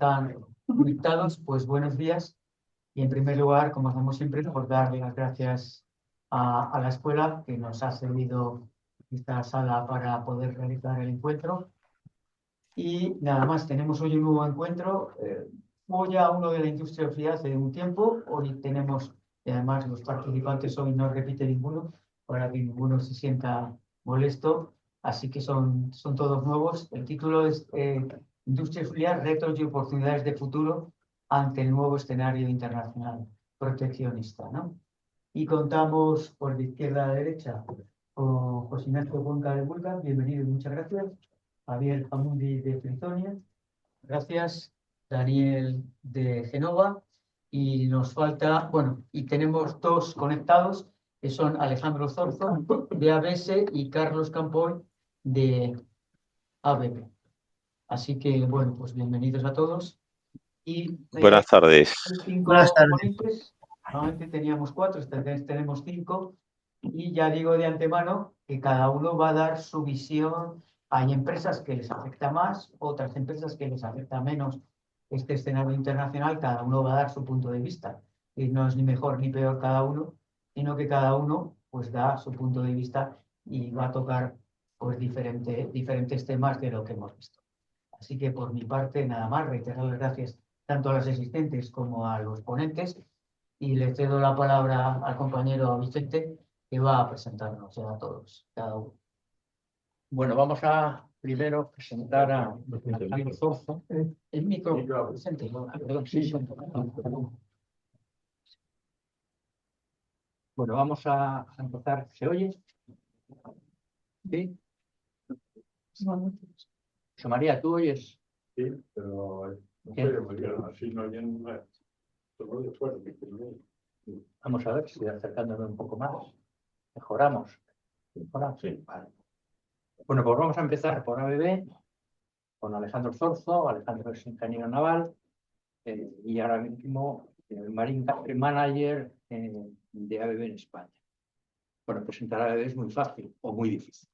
están invitados, pues buenos días. Y en primer lugar, como hacemos siempre, por darle las gracias a la escuela que nos ha cedido esta sala para poder realizar el encuentro. Y nada más, tenemos hoy un nuevo encuentro. Fue ya uno de la industria auxiliar hace un tiempo. Hoy tenemos, y además los participantes hoy no repite ninguno, para que ninguno se sienta molesto. Así que son todos nuevos. El título es Industria auxiliar, retos y oportunidades de futuro ante el nuevo escenario internacional proteccionista, ¿no? Y contamos por de izquierda a derecha con José Ignacio Cuenca de Vulcan, bienvenido y muchas gracias. Javier Famundi de Frizonia, gracias. Daniel de Genova. Y nos falta, bueno, y tenemos dos conectados, que son Alejandro Zorzo de ABS y Carlos Campoy de ABP. Así que, bueno, pues bienvenidos a todos. Y buenas tardes. Buenas tardes. Normalmente teníamos 4, esta vez tenemos 5. Y ya digo de antemano que cada uno va a dar su visión. Hay empresas que les afecta más, otras empresas que les afecta menos este escenario internacional. Cada uno va a dar su punto de vista. Y no es ni mejor ni peor cada uno, sino que cada uno pues da su punto de vista y va a tocar pues diferentes temas de lo que hemos visto. Así que por mi parte, nada más, reiterar las gracias tanto a los asistentes como a los ponentes, y le cedo la palabra al compañero Vicente, que va a presentarnos a todos, cada uno. Bueno, vamos a primero presentar a Alejandro Zorzo. El micro, Vicente. Perdón, sí. Bueno, vamos a empezar. ¿Se oye? ¿Sí? José María, ¿tú oyes? Sí, pero no sé muy bien, así no oyen todo de fuera. Vamos a ver si acercándome un poco más. Mejoramos. Sí. Vale. Bueno, pues vamos a empezar por ABB, con Alejandro Zorzo. Alejandro es ingeniero naval y ahora mismo Marine Country Manager de ABB en España. Bueno, presentar a ABB es muy fácil o muy difícil,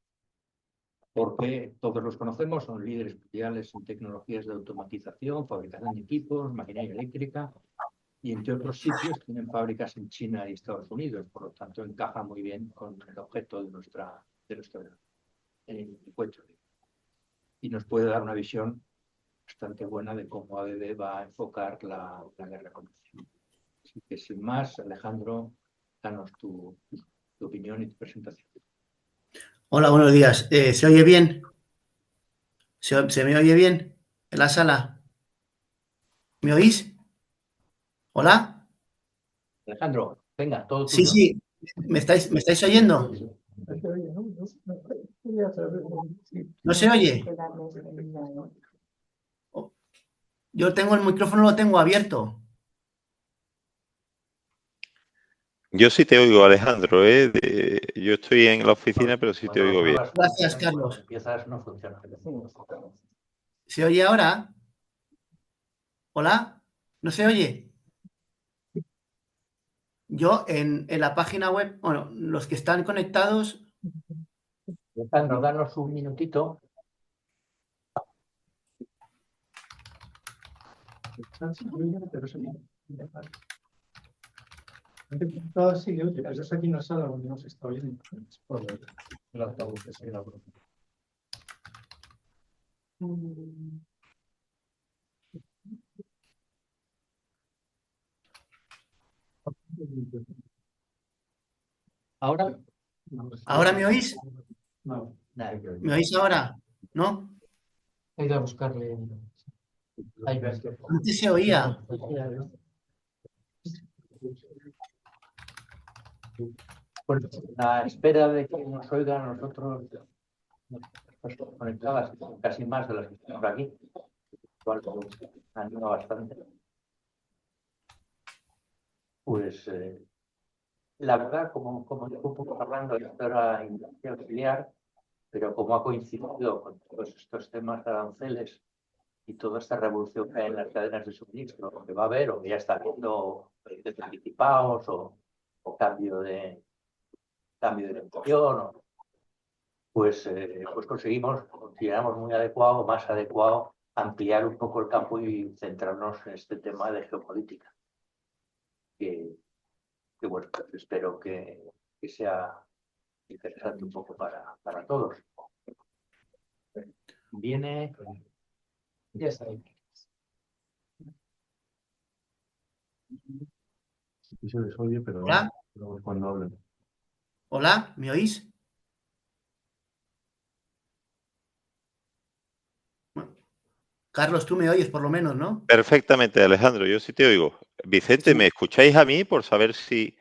porque todos los conocemos, son líderes mundiales en tecnologías de automatización, fabricación de equipos, maquinaria eléctrica, y entre otros sitios tienen fábricas en China y Estados Unidos, por lo tanto encaja muy bien con el objeto de nuestro encuentro. Y nos puede dar una visión bastante buena de cómo ABB va a enfocar la guerra con Rusia. Así que sin más, Alejandro, danos tu opinión y tu presentación. Hola, buenos días. ¿Se oye bien? ¿Se me oye bien en la sala? ¿Me oís? ¿Hola? Alejandro, venga, todo Sí, tuyo. sí. ¿Me estáis oyendo? ¿No se oye? Yo tengo el micrófono, lo tengo abierto. Yo sí te oigo, Alejandro, ¿eh? Yo estoy en la oficina, pero sí te oigo bien. Gracias, Carlos. Empiezas, no funciona. ¿Se oye ahora? ¿Hola? ¿No se oye? Yo en la página web, bueno, los que están conectados. Alejandro, danos un minutito. Sí, oye, pero es aquí en la sala donde no se está oyendo. Por el altavoz que se graba. ¿Ahora? ¿Ahora me oís? No. ¿Me oís ahora? ¿No? He ido a buscarle. Ahí ves. Antes se oía. Bueno, a espera de que nos oigan nosotros, conectadas, casi más de las que estamos aquí, igual anima bastante. Pues la verdad, como yo un poco hablando, esto era industria auxiliar, pero como ha coincidido con todos estos temas de aranceles y toda esta revolución que hay en las cadenas de suministro, que va a haber o que ya está habiendo precios anticipados o cambio de negociación, pues consideramos muy adecuado, más adecuado, ampliar un poco el campo y centrarnos en este tema de geopolítica. Que bueno, espero que sea interesante un poco para todos. Viene... Ya está ahí. Sí se les oye, pero Hola, no cuando hablen. hola, ¿me oís? Bueno, Carlos, tú me oyes por lo menos, ¿no? Perfectamente, Alejandro, yo sí te oigo. Vicente, Sí. ¿me escucháis a mí por saber si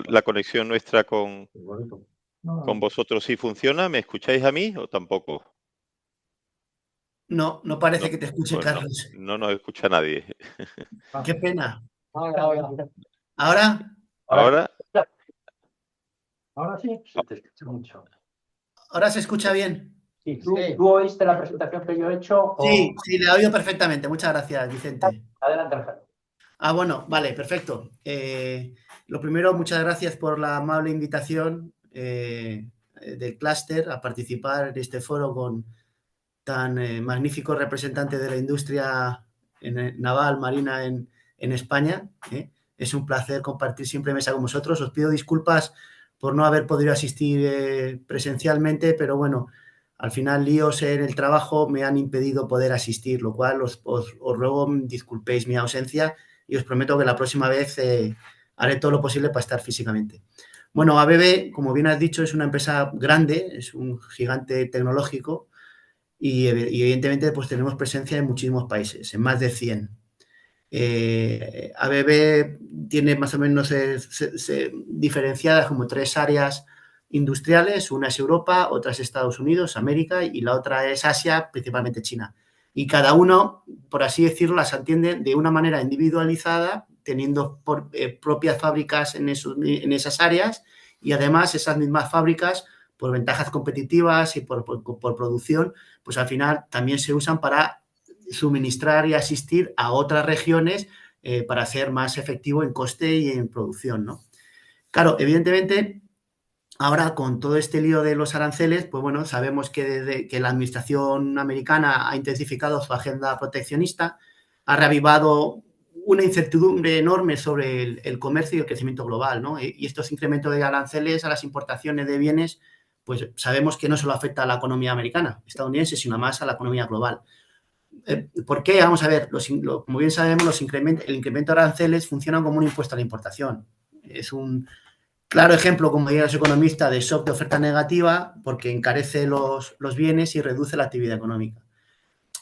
la conexión nuestra con Bonito. vosotros sí funciona? ¿Me escucháis a mí o tampoco? No, no parece No, que te escuche, pues no, Carlos. no nos escucha nadie. Qué pena. Ahora ¿Ahora? Ahora, sí, se te escucha mucho. ¿Ahora se escucha bien? Sí, Sí. ¿tú oíste la presentación que yo he hecho? Sí, sí, le oigo perfectamente. Muchas gracias, Vicente. Adelante, Alejandro. Bueno, vale, perfecto. Lo primero, muchas gracias por la amable invitación del clúster a participar en este foro con tan magníficos representantes de la industria naval marina en España. Es un placer compartir siempre mesa con vosotros. Os pido disculpas por no haber podido asistir presencialmente, pero bueno, al final líos en el trabajo me han impedido poder asistir, lo cual os ruego disculpéis mi ausencia y os prometo que la próxima vez haré todo lo posible para estar físicamente. Bueno, ABB, como bien has dicho, es una empresa grande, es un gigante tecnológico y evidentemente pues tenemos presencia en muchísimos países, en más de 100. ABB tiene más o menos diferenciadas como 3 áreas industriales, una es Europa, otra es Estados Unidos, América y la otra es Asia, principalmente China. Y cada uno, por así decirlo, las atiende de una manera individualizada, teniendo propias fábricas en esas áreas y además esas mismas fábricas, por ventajas competitivas y por producción, pues al final también se usan para suministrar y asistir a otras regiones para ser más efectivo en coste y en producción, ¿no? Claro, evidentemente, ahora con todo este lío de los aranceles, pues bueno, sabemos que desde que la administración americana ha intensificado su agenda proteccionista, ha reavivado una incertidumbre enorme sobre el comercio y el crecimiento global, ¿no? Y estos incrementos de aranceles a las importaciones de bienes, pues sabemos que no solo afecta a la economía americana, estadounidense, sino más a la economía global. ¿Por qué? Vamos a ver, como bien sabemos, el incremento de aranceles funciona como un impuesto a la importación. Es un claro ejemplo, como dirían los economistas, de shock de oferta negativa porque encarece los bienes y reduce la actividad económica.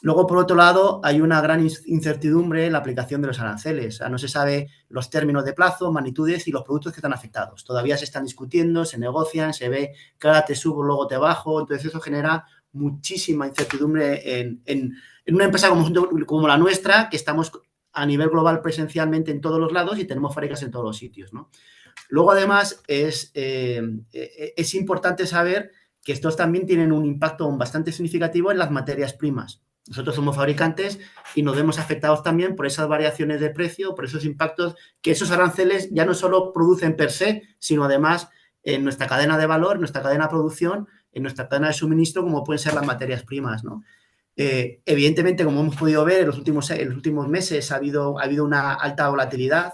Luego, por otro lado, hay una gran incertidumbre en la aplicación de los aranceles. O sea, no se sabe los términos de plazo, magnitudes y los productos que están afectados. Todavía se están discutiendo, se negocian, se ve que ahora te subo, luego te bajo. Entonces, eso genera muchísima incertidumbre en una empresa como la nuestra, que estamos a nivel global presencialmente en todos los lados y tenemos fábricas en todos los sitios, ¿no? Luego, además, es importante saber que estos también tienen un impacto bastante significativo en las materias primas. Nosotros somos fabricantes y nos vemos afectados también por esas variaciones de precio, por esos impactos que esos aranceles ya no solo producen per se, sino además en nuestra cadena de valor, en nuestra cadena de producción, en nuestra cadena de suministro, como pueden ser las materias primas, ¿no? Evidentemente, como hemos podido ver en los últimos meses, ha habido una alta volatilidad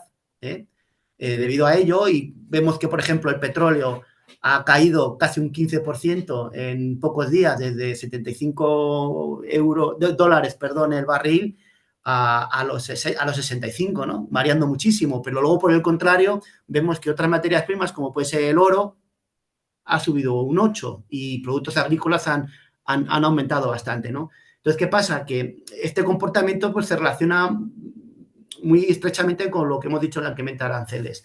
debido a ello y vemos que, por ejemplo, el petróleo ha caído casi un 15% en pocos días, desde 75 dólares el barril a los 65, ¿no? Variando muchísimo. Pero luego, por el contrario, vemos que otras materias primas, como puede ser el oro, ha subido un 8 y productos agrícolas han aumentado bastante, ¿no? Entonces, ¿qué pasa? Que este comportamiento pues, se relaciona muy estrechamente con lo que hemos dicho en el incremento de aranceles.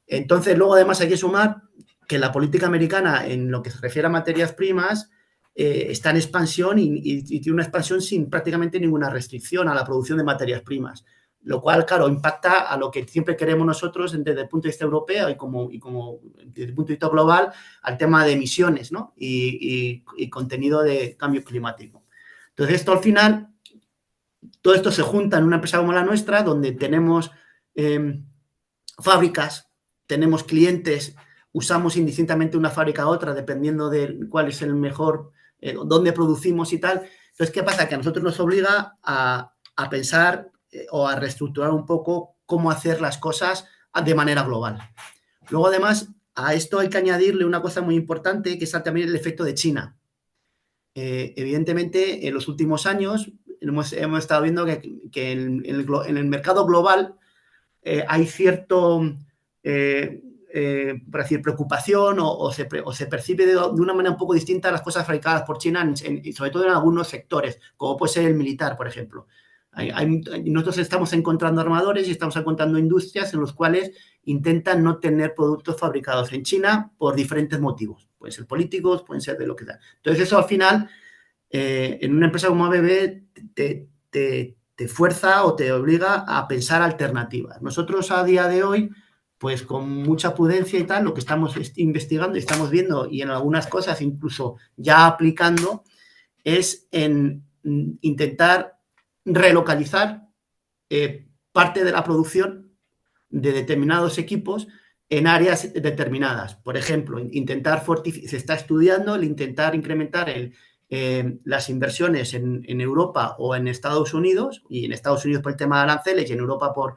Entonces, luego además hay que sumar que la política americana en lo que se refiere a materias primas está en expansión y tiene una expansión sin prácticamente ninguna restricción a la producción de materias primas, lo cual, claro, impacta a lo que siempre queremos nosotros desde el punto de vista europeo y como desde el punto de vista global al tema de emisiones, ¿no? y contenido de cambio climático. Entonces, esto al final, todo esto se junta en una empresa como la nuestra, donde tenemos fábricas, tenemos clientes, usamos indistintamente una fábrica a otra, dependiendo de cuál es el mejor, dónde producimos y tal. Entonces, ¿qué pasa? Que a nosotros nos obliga a pensar o a reestructurar un poco cómo hacer las cosas de manera global. Luego, además, a esto hay que añadirle una cosa muy importante, que es también el efecto de China. Evidentemente, en los últimos años hemos estado viendo que en el mercado global hay cierto, por decir, preocupación o se percibe de una manera un poco distinta las cosas fabricadas por China, sobre todo en algunos sectores, como puede ser el militar, por ejemplo. Nosotros estamos encontrando armadores y estamos encontrando industrias en los cuales intentan no tener productos fabricados en China por diferentes motivos. Pueden ser políticos, pueden ser de lo que sea. Entonces, eso al final, en una empresa como ABB, te fuerza o te obliga a pensar alternativas. Nosotros a día de hoy, pues con mucha prudencia y tal, lo que estamos investigando y estamos viendo, y en algunas cosas incluso ya aplicando, es en intentar relocalizar parte de la producción de determinados equipos en áreas determinadas. Por ejemplo, se está estudiando el intentar incrementar las inversiones en Europa o en Estados Unidos, y en Estados Unidos por el tema de aranceles y en Europa por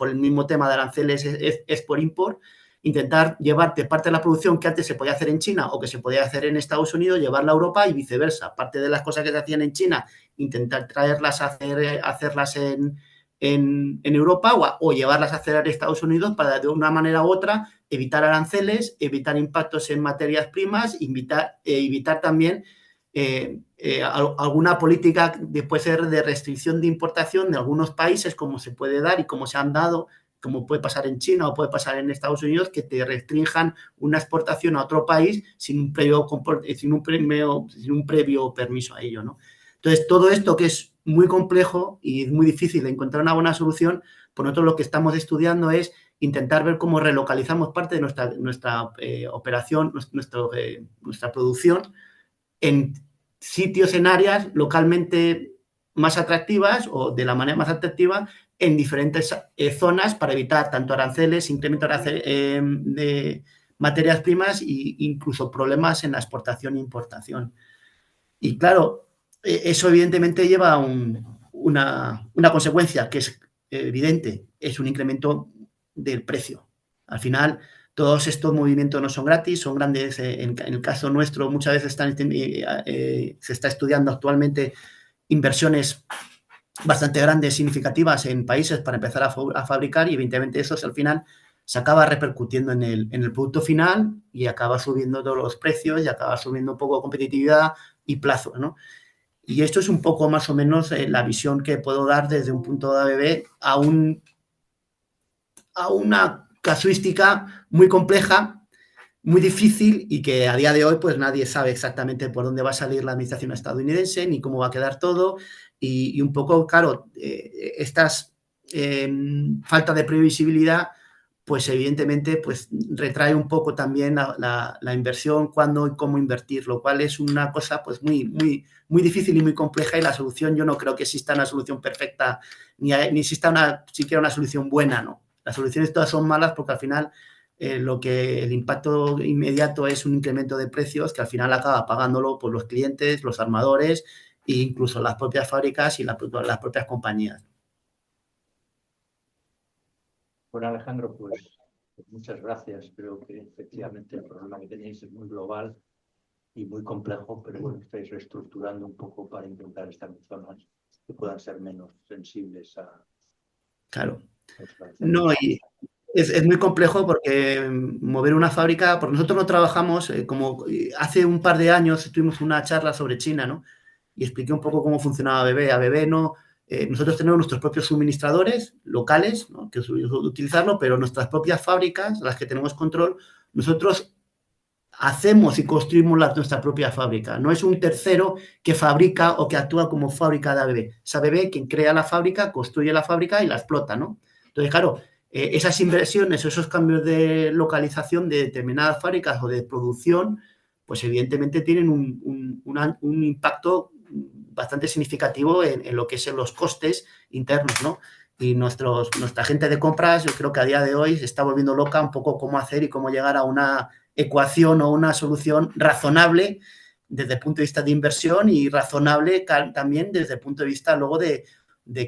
el mismo tema de aranceles es por import, intentar llevarte parte de la producción que antes se podía hacer en China o que se podía hacer en Estados Unidos, llevarla a Europa y viceversa. Parte de las cosas que se hacían en China, intentar traerlas hacerlas en Europa o llevarlas a hacer en Estados Unidos para de una manera u otra evitar aranceles, evitar impactos en materias primas, evitar también alguna política puede ser de restricción de importación de algunos países, como se puede dar y como se han dado, como puede pasar en China o puede pasar en Estados Unidos, que te restrinjan una exportación a otro país sin un previo permiso a ello, ¿no? Entonces, todo esto que es muy complejo y muy difícil de encontrar una buena solución, por nosotros lo que estamos estudiando es intentar ver cómo relocalizamos parte de nuestra operación, nuestra producción en sitios, en áreas localmente más atractivas o de la manera más atractiva en diferentes zonas para evitar tanto aranceles, incremento de materias primas e incluso problemas en la exportación e importación. Y claro, eso evidentemente lleva una consecuencia que es evidente, es un incremento del precio. Al final, todos estos movimientos no son gratis, son grandes. En el caso nuestro, muchas veces se está estudiando actualmente inversiones bastante grandes, significativas en países para empezar a fabricar, y evidentemente eso al final se acaba repercutiendo en el producto final y acaba subiendo todos los precios y acaba subiendo un poco competitividad y plazo, ¿no? Y esto es un poco más o menos la visión que puedo dar desde un punto de ABB a una casuística muy compleja, muy difícil, y que a día de hoy pues nadie sabe exactamente por dónde va a salir la administración estadounidense ni cómo va a quedar todo, y un poco, claro, estas falta de previsibilidad pues evidentemente pues retrae un poco también la inversión, cuándo y cómo invertir, lo cual es una cosa pues muy difícil y muy compleja, y la solución, yo no creo que exista una solución perfecta, ni exista siquiera una solución buena, ¿no? Las soluciones todas son malas porque al final el impacto inmediato es un incremento de precios que al final acaba pagándolo por los clientes, los armadores e incluso las propias fábricas y las propias compañías. Bueno, Alejandro, pues muchas gracias. Creo que efectivamente el problema que tenéis es muy global y muy complejo, pero bueno, estáis reestructurando un poco para intentar estar en zonas que puedan ser menos sensibles a... Claro. No, y es muy complejo porque mover una fábrica, porque nosotros no trabajamos, como hace un par de años tuvimos una charla sobre China, ¿no? Y expliqué un poco cómo funcionaba ABB. ABB no... nosotros tenemos nuestros propios suministradores locales, ¿no? Que utilizarlo, pero nuestras propias fábricas, las que tenemos control, nosotros hacemos y construimos nuestra propia fábrica. No es un tercero que fabrica o que actúa como fábrica de ABB. Es ABB quien crea la fábrica, construye la fábrica y la explota, ¿no? Entonces, claro, esas inversiones, esos cambios de localización de determinadas fábricas o de producción, pues evidentemente tienen un impacto bastante significativo en lo que son los costes internos, ¿no? Y nuestra gente de compras, yo creo que a día de hoy se está volviendo loca un poco cómo hacer y cómo llegar a una ecuación o una solución razonable desde el punto de vista de inversión y razonable también desde el punto de vista luego de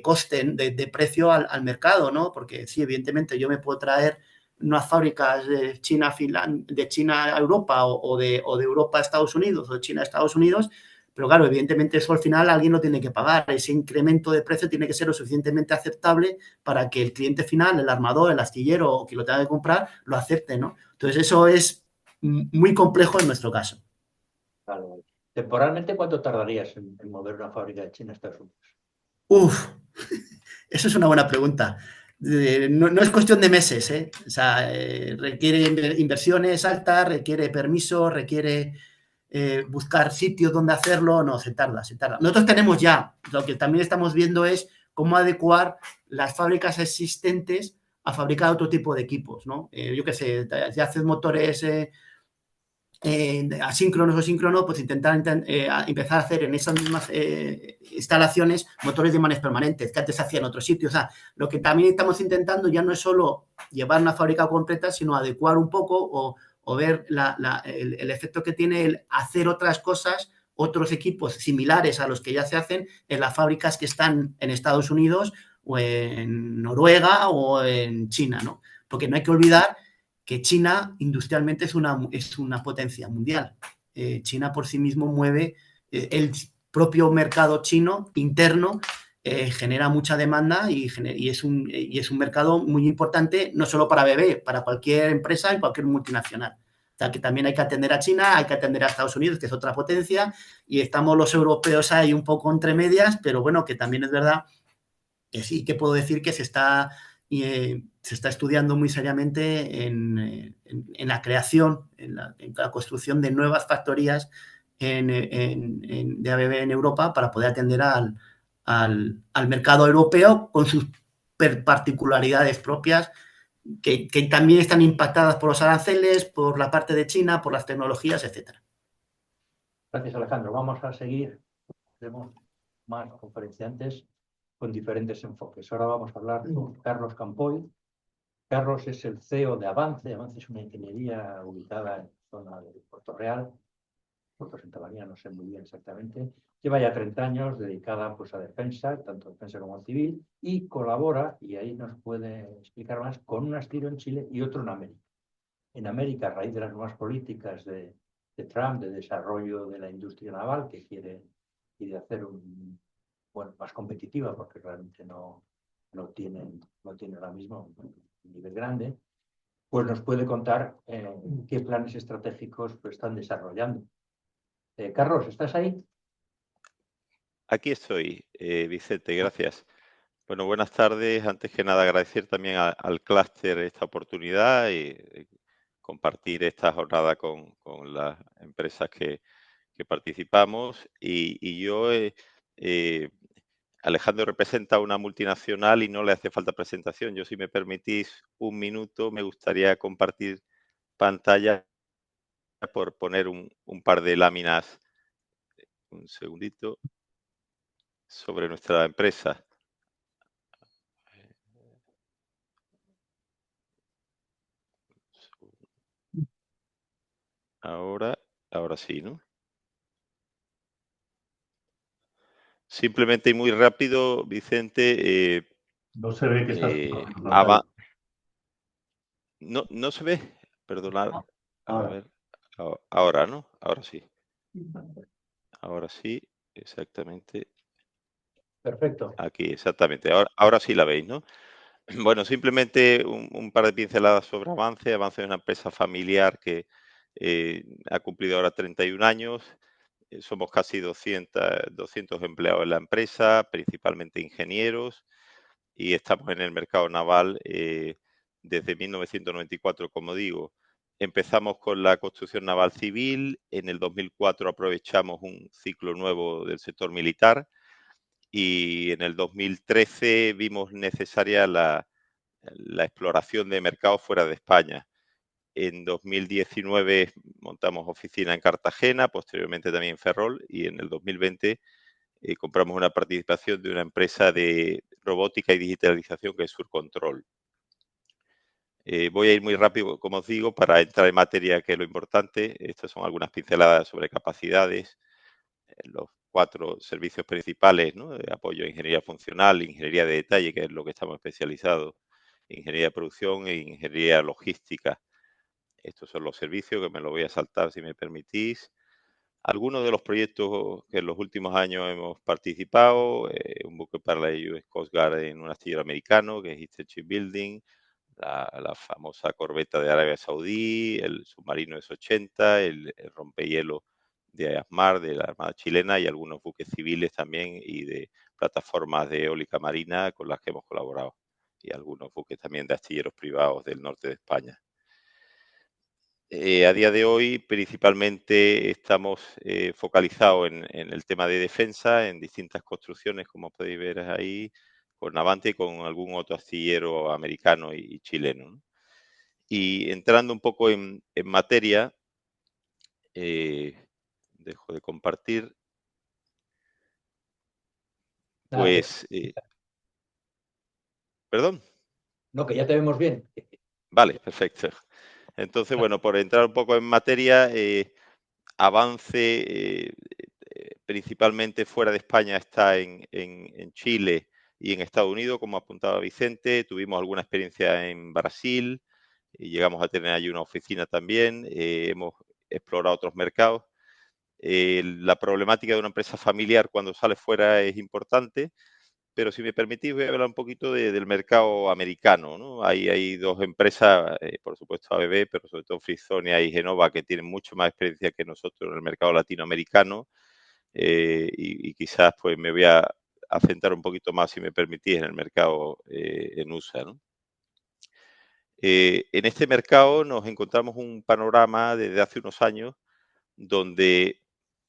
coste, de precio al mercado, ¿no? Porque sí, evidentemente yo me puedo traer unas fábricas de China a Europa o de Europa a Estados Unidos o de China a Estados Unidos, pero claro, evidentemente eso al final alguien lo tiene que pagar. Ese incremento de precio tiene que ser lo suficientemente aceptable para que el cliente final, el armador, el astillero o quien lo tenga que comprar, lo acepte, ¿no? Entonces eso es muy complejo en nuestro caso. Vale, vale. Temporalmente, ¿cuánto tardarías en mover una fábrica de China a Estados Unidos? Uf, eso es una buena pregunta. No es cuestión de meses, ¿eh? O sea, requiere inversiones altas, requiere permiso, requiere buscar sitios donde hacerlo. No, se tarda, se tarda. Nosotros tenemos ya, lo que también estamos viendo es cómo adecuar las fábricas existentes a fabricar otro tipo de equipos, ¿no? Yo qué sé, si haces motores asíncronos o síncronos, pues intentar empezar a hacer en esas mismas instalaciones motores de imanes permanentes que antes se hacían en otros sitios. O sea, lo que también estamos intentando ya no es solo llevar una fábrica completa, sino adecuar un poco o ver el efecto que tiene el hacer otras cosas, otros equipos similares a los que ya se hacen en las fábricas que están en Estados Unidos o en Noruega o en China, ¿no? Porque no hay que olvidar que China industrialmente es una potencia mundial. China por sí mismo mueve el propio mercado chino interno, genera mucha demanda y es un mercado muy importante, no solo para bebé, para cualquier empresa y cualquier multinacional. O sea, que también hay que atender a China, hay que atender a Estados Unidos, que es otra potencia, y estamos los europeos ahí un poco entre medias, pero bueno, que también es verdad que sí, que puedo decir que se está estudiando muy seriamente en la creación, en la construcción de nuevas factorías de ABB en Europa para poder atender al mercado europeo con sus particularidades propias que también están impactadas por los aranceles, por la parte de China, por las tecnologías, etcétera. Gracias, Alejandro. Vamos a seguir. Tenemos más conferenciantes con diferentes enfoques. Ahora vamos a hablar con Carlos Campoy. Carlos es el CEO de Avance. Avance es una ingeniería ubicada en la zona de Puerto Real, Puerto Santa María, no sé muy bien exactamente. Lleva ya 30 años dedicada pues, a defensa, tanto defensa como civil, y colabora, y ahí nos puede explicar más, con un astillero en Chile y otro en América. En América, a raíz de las nuevas políticas de Trump, de desarrollo de la industria naval, que quiere hacer más competitiva, porque realmente no tiene ahora mismo un nivel grande, pues nos puede contar qué planes estratégicos pues, están desarrollando. Carlos, ¿estás ahí? Aquí estoy, Vicente, gracias. Bueno, buenas tardes. Antes que nada, agradecer también al clúster esta oportunidad y compartir esta jornada con las empresas que participamos. Y yo, Alejandro representa una multinacional y no le hace falta presentación. Yo, si me permitís un minuto, me gustaría compartir pantalla por poner un par de láminas, un segundito, sobre nuestra empresa. Ahora sí, ¿no? Simplemente y muy rápido, Vicente. No se ve que estás no se ve, perdonad. A ahora. ver, ahora, ¿no? Ahora sí. Ahora sí, exactamente. Perfecto. Aquí, exactamente. Ahora sí la veis, ¿no? Bueno, simplemente un par de pinceladas sobre Avance. Avance es una empresa familiar que ha cumplido ahora 31 años. Somos casi 200 empleados en la empresa, principalmente ingenieros, y estamos en el mercado naval desde 1994, como digo. Empezamos con la construcción naval civil. En el 2004 aprovechamos un ciclo nuevo del sector militar y en el 2013 vimos necesaria la exploración de mercados fuera de España. En 2019 montamos oficina en Cartagena, posteriormente también en Ferrol, y en el 2020 compramos una participación de una empresa de robótica y digitalización que es Surcontrol. Voy a ir muy rápido, como os digo, para entrar en materia, que es lo importante. Estas son algunas pinceladas sobre capacidades, los 4 servicios principales, ¿no? De apoyo a ingeniería funcional, ingeniería de detalle, que es lo que estamos especializados, ingeniería de producción e ingeniería logística. Estos son los servicios, que me lo voy a saltar si me permitís. Algunos de los proyectos que en los últimos años hemos participado, un buque para la US Coast Guard en un astillero americano, que es Eastern Shipbuilding, la famosa corbeta de Arabia Saudí, el submarino S-80, el rompehielo de Asmar, de la Armada chilena, y algunos buques civiles también y de plataformas de eólica marina con las que hemos colaborado, y algunos buques también de astilleros privados del norte de España. A día de hoy, principalmente estamos focalizados en el tema de defensa, en distintas construcciones, como podéis ver ahí, con Navantia y con algún otro astillero americano y chileno, ¿no? Y entrando un poco en materia, dejo de compartir, Nada, pues, ¿perdón? no, que ya te vemos bien. Vale, perfecto. Entonces, bueno, por entrar un poco en materia, avance principalmente fuera de España está en Chile y en Estados Unidos, como apuntaba Vicente. Tuvimos alguna experiencia en Brasil y llegamos a tener allí una oficina también. Hemos explorado otros mercados. La problemática de una empresa familiar cuando sale fuera es importante, pero si me permitís voy a hablar un poquito del mercado americano, ¿no? Hay 2 empresas, por supuesto ABB, pero sobre todo Frisonia y Genova, que tienen mucho más experiencia que nosotros en el mercado latinoamericano, y quizás pues me voy a centrar un poquito más, si me permitís, en el mercado en USA, ¿no? En este mercado nos encontramos un panorama desde hace unos años donde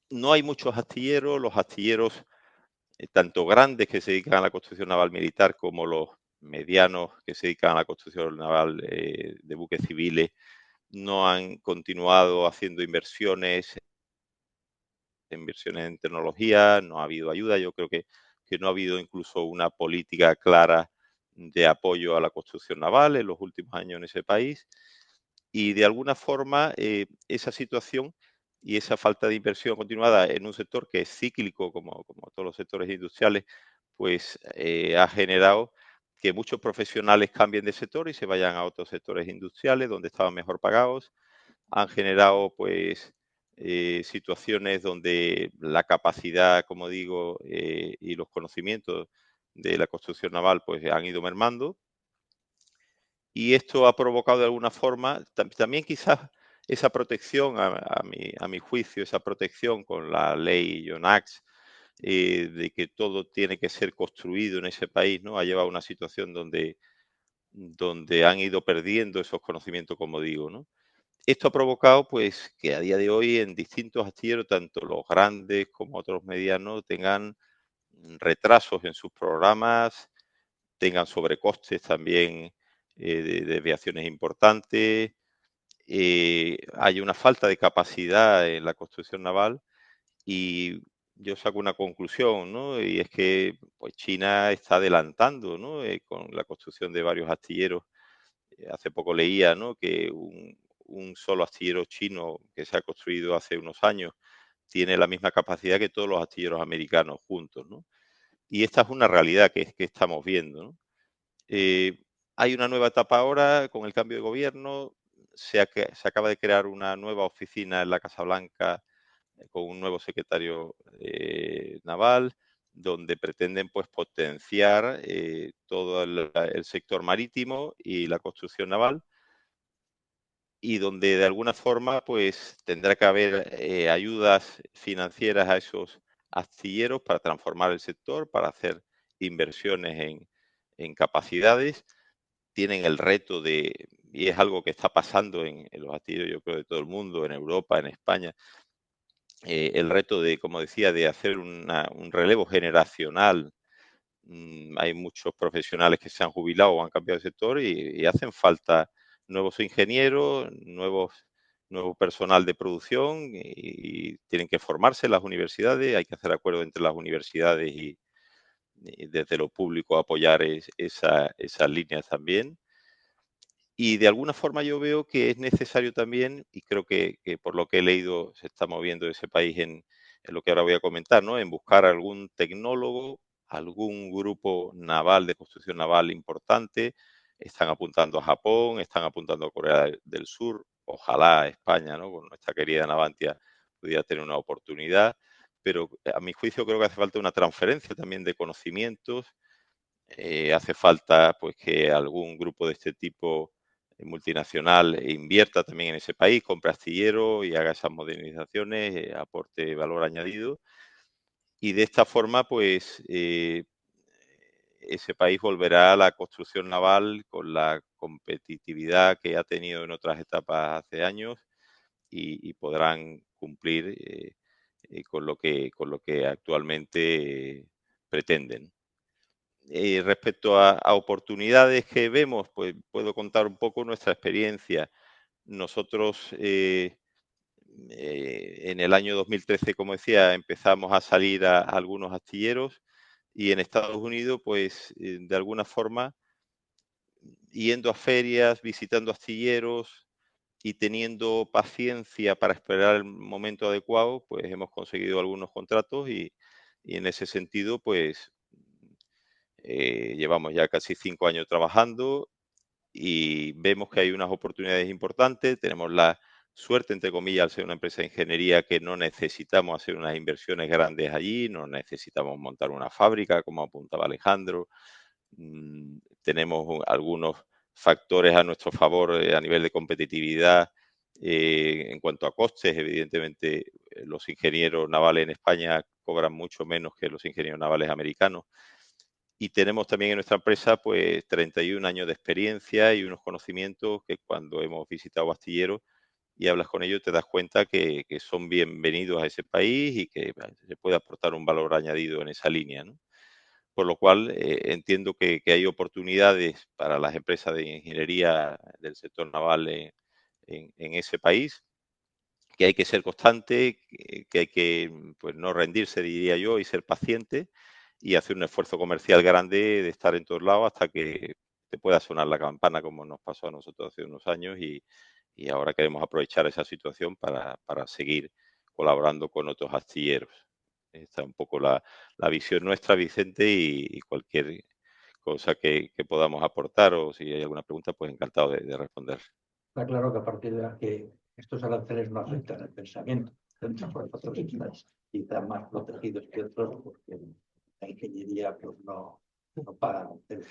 no hay muchos astilleros, los astilleros tanto grandes que se dedican a la construcción naval militar como los medianos que se dedican a la construcción naval de buques civiles no han continuado haciendo inversiones en tecnología, no ha habido ayuda. Yo creo que no ha habido incluso una política clara de apoyo a la construcción naval en los últimos años en ese país. Y de alguna forma esa situación y esa falta de inversión continuada en un sector que es cíclico, como todos los sectores industriales, pues ha generado que muchos profesionales cambien de sector y se vayan a otros sectores industriales donde estaban mejor pagados. Han generado pues situaciones donde la capacidad, como digo, y los conocimientos de la construcción naval pues han ido mermando, y esto ha provocado de alguna forma también quizás esa protección, a mi juicio, esa protección con la ley John Axe, de que todo tiene que ser construido en ese país, ¿no? Ha llevado a una situación donde han ido perdiendo esos conocimientos, como digo, ¿no? Esto ha provocado, pues, que a día de hoy en distintos astilleros, tanto los grandes como otros medianos, tengan retrasos en sus programas, tengan sobrecostes también de desviaciones importantes, hay una falta de capacidad en la construcción naval y yo saco una conclusión, ¿no? Y es que pues, China está adelantando, ¿no? Con la construcción de varios astilleros. Hace poco leía, ¿no? Que un solo astillero chino que se ha construido hace unos años tiene la misma capacidad que todos los astilleros americanos juntos, ¿no? Y esta es una realidad que estamos viendo, ¿no? Hay una nueva etapa ahora con el cambio de gobierno. Se acaba de crear una nueva oficina en la Casa Blanca con un nuevo secretario naval, donde pretenden pues potenciar todo el sector marítimo y la construcción naval, y donde de alguna forma pues tendrá que haber ayudas financieras a esos astilleros para transformar el sector, para hacer inversiones en capacidades. Tienen el reto de, y es algo que está pasando en los astilleros, yo creo, de todo el mundo, en Europa, en España, el reto de, como decía, de hacer un relevo generacional. Hay muchos profesionales que se han jubilado o han cambiado de sector y hacen falta nuevos ingenieros, nuevo personal de producción y tienen que formarse en las universidades. Hay que hacer acuerdos entre las universidades y desde lo público apoyar esas líneas también. Y de alguna forma yo veo que es necesario también, y creo que por lo que he leído se está moviendo ese país en lo que ahora voy a comentar, ¿no? En buscar algún tecnólogo, algún grupo naval de construcción naval importante. Están apuntando a Japón, están apuntando a Corea del Sur. Ojalá España, ¿no? Con nuestra querida Navantia pudiera tener una oportunidad. Pero a mi juicio creo que hace falta una transferencia también de conocimientos. Hace falta pues que algún grupo de este tipo multinacional invierta también en ese país, compre astilleros y haga esas modernizaciones, aporte valor añadido. Y de esta forma, pues, ese país volverá a la construcción naval con la competitividad que ha tenido en otras etapas hace años y podrán cumplir con lo que actualmente pretenden. Respecto a oportunidades que vemos, pues puedo contar un poco nuestra experiencia. Nosotros en el año 2013, como decía, empezamos a salir a algunos astilleros y en Estados Unidos, pues de alguna forma, yendo a ferias, visitando astilleros y teniendo paciencia para esperar el momento adecuado, pues hemos conseguido algunos contratos y en ese sentido, pues llevamos ya casi 5 años trabajando y vemos que hay unas oportunidades importantes. Tenemos la suerte, entre comillas, al ser una empresa de ingeniería, que no necesitamos hacer unas inversiones grandes allí, no necesitamos montar una fábrica, como apuntaba Alejandro. Tenemos algunos factores a nuestro favor a nivel de competitividad. En cuanto a costes, evidentemente, los ingenieros navales en España cobran mucho menos que los ingenieros navales americanos. Y tenemos también en nuestra empresa pues 31 años de experiencia y unos conocimientos que cuando hemos visitado astilleros y hablas con ellos te das cuenta que son bienvenidos a ese país y que se puede aportar un valor añadido en esa línea, ¿no? Por lo cual entiendo que hay oportunidades para las empresas de ingeniería del sector naval en ese país, que hay que ser constante, que hay que pues, no rendirse, diría yo, y ser paciente y hacer un esfuerzo comercial grande de estar en todos lados hasta que te pueda sonar la campana, como nos pasó a nosotros hace unos años, y ahora queremos aprovechar esa situación para seguir colaborando con otros astilleros. Esta es un poco la visión nuestra, Vicente, y cualquier cosa que podamos aportar o si hay alguna pregunta, pues encantado de responder. Está claro que a partir de aquí estos aranceles no afectan el pensamiento. Nosotros estamos quizá más protegidos que otros porque la ingeniería pues, no paga aranceles.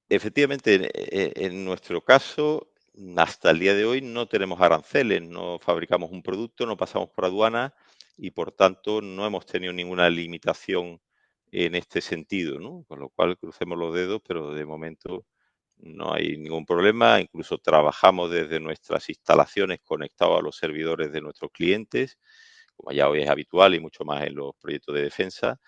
Efectivamente, en nuestro caso, hasta el día de hoy no tenemos aranceles, no fabricamos un producto, no pasamos por aduana y por tanto no hemos tenido ninguna limitación en este sentido, ¿no? Con lo cual crucemos los dedos, pero de momento no hay ningún problema. Incluso trabajamos desde nuestras instalaciones conectados a los servidores de nuestros clientes, como ya hoy es habitual y mucho más en los proyectos de defensa.